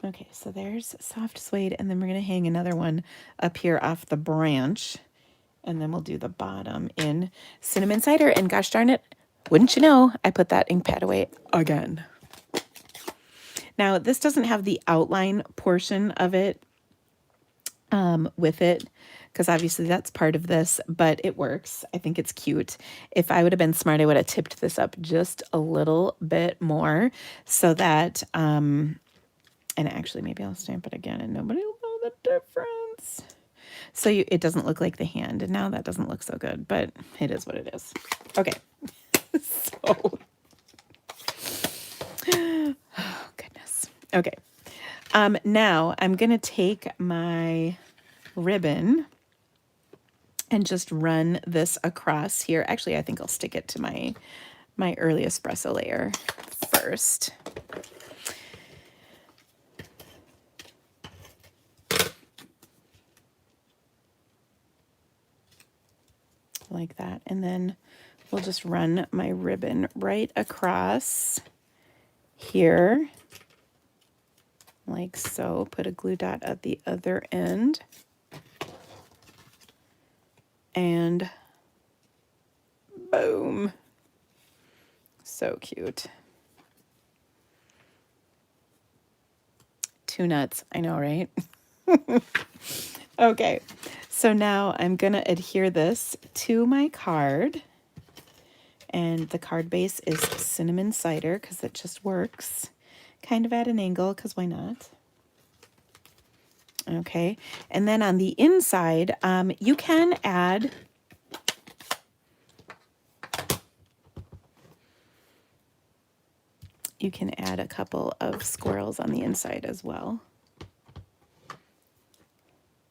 Okay, so there's soft suede, and then we're going to hang another one up here off the branch. And then we'll do the bottom in cinnamon cider. And gosh darn it, wouldn't you know, I put that ink pad away again. Now, this doesn't have the outline portion of it with it, because obviously that's part of this, but it works. I think it's cute. If I would have been smart, I would have tipped this up just a little bit more so that, and actually maybe I'll stamp it again and nobody will know the difference. So it doesn't look like the hand, and now that doesn't look so good, but it is what it is. Okay. So, oh goodness. Okay. Now I'm going to take my ribbon and just run this across here. Actually, I think I'll stick it to my early espresso layer first. Like that. And then we'll just run my ribbon right across here, like so. Put a glue dot at the other end. And boom. So cute. Two nuts. I know, right? Okay. So now I'm going to adhere this to my card. And the card base is cinnamon cider because it just works kind of at an angle, because why not? Okay. And then on the inside, you can add a couple of squirrels on the inside as well.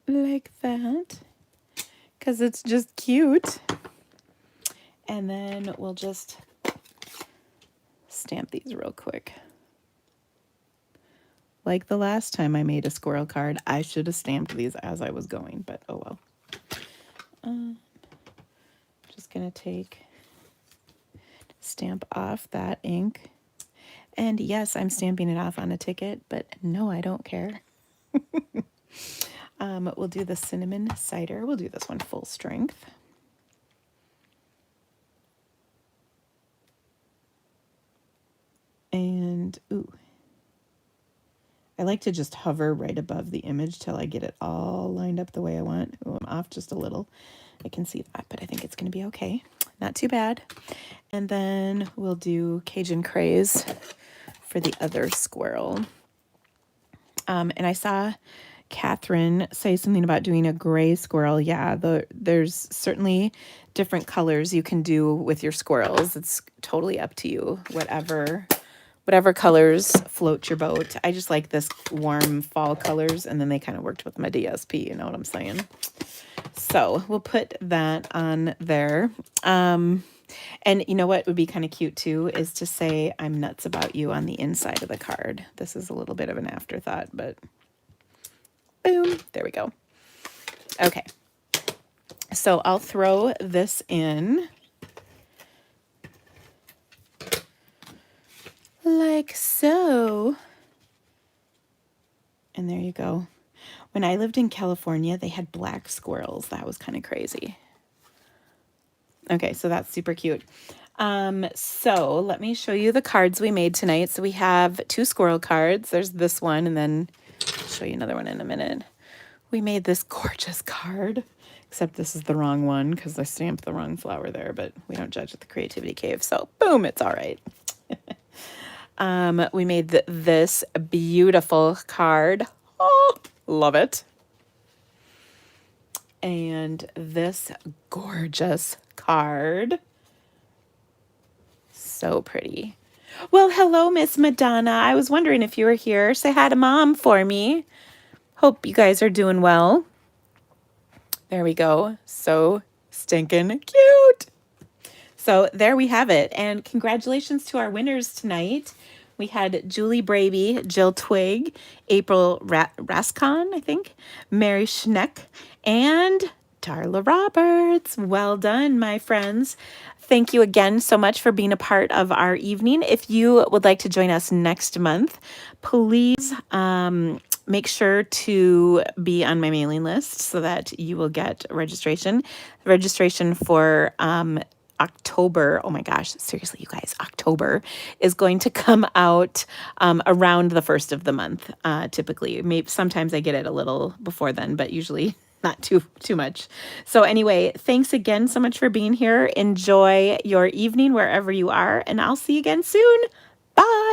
Like that. Because it's just cute. And then we'll just stamp these real quick. Like the last time I made a squirrel card, I should have stamped these as I was going, but oh well. Just going to stamp off that ink. And yes, I'm stamping it off on a ticket, but no, I don't care. We'll do the cinnamon cider. We'll do this one full strength. And, ooh. I like to just hover right above the image till I get it all lined up the way I want. Ooh, I'm off just a little. I can see that, but I think it's going to be okay. Not too bad. And then we'll do Cajun Craze for the other squirrel. And I saw Catherine say something about doing a gray squirrel. Yeah, there's certainly different colors you can do with your squirrels. It's totally up to you, whatever colors float your boat. I just like this warm fall colors, and then they kind of worked with my DSP, you know what I'm saying? So we'll put that on there. And you know what would be kind of cute too is to say I'm nuts about you on the inside of the card. This is a little bit of an afterthought, but boom, there we go. Okay, so I'll throw this in like so. And there you go. When I lived in California, they had black squirrels. That was kind of crazy. Okay, so that's super cute. So let me show you the cards we made tonight. So we have 2 squirrel cards. There's this one, and then I'll show you another one in a minute. We made this gorgeous card, except this is the wrong one because I stamped the wrong flower there, but we don't judge at the Creativity Cave, so boom, it's all right. We made this beautiful card. Oh, love it. And this gorgeous card. So pretty. Well, hello, Miss Madonna. I was wondering if you were here. Say hi to Mom for me. Hope you guys are doing well. There we go. So stinking cute. So there we have it. And congratulations to our winners tonight. We had Julie Braby, Jill Twig, April Rascon, I think, Mary Schneck, and Darla Roberts. Well done, my friends. Thank you again so much for being a part of our evening. If you would like to join us next month, please make sure to be on my mailing list so that you will get registration. Registration for October, oh my gosh, seriously, you guys, October is going to come out around the first of the month, typically. Maybe sometimes I get it a little before then, but usually not too much. So anyway, thanks again so much for being here. Enjoy your evening wherever you are, and I'll see you again soon. Bye.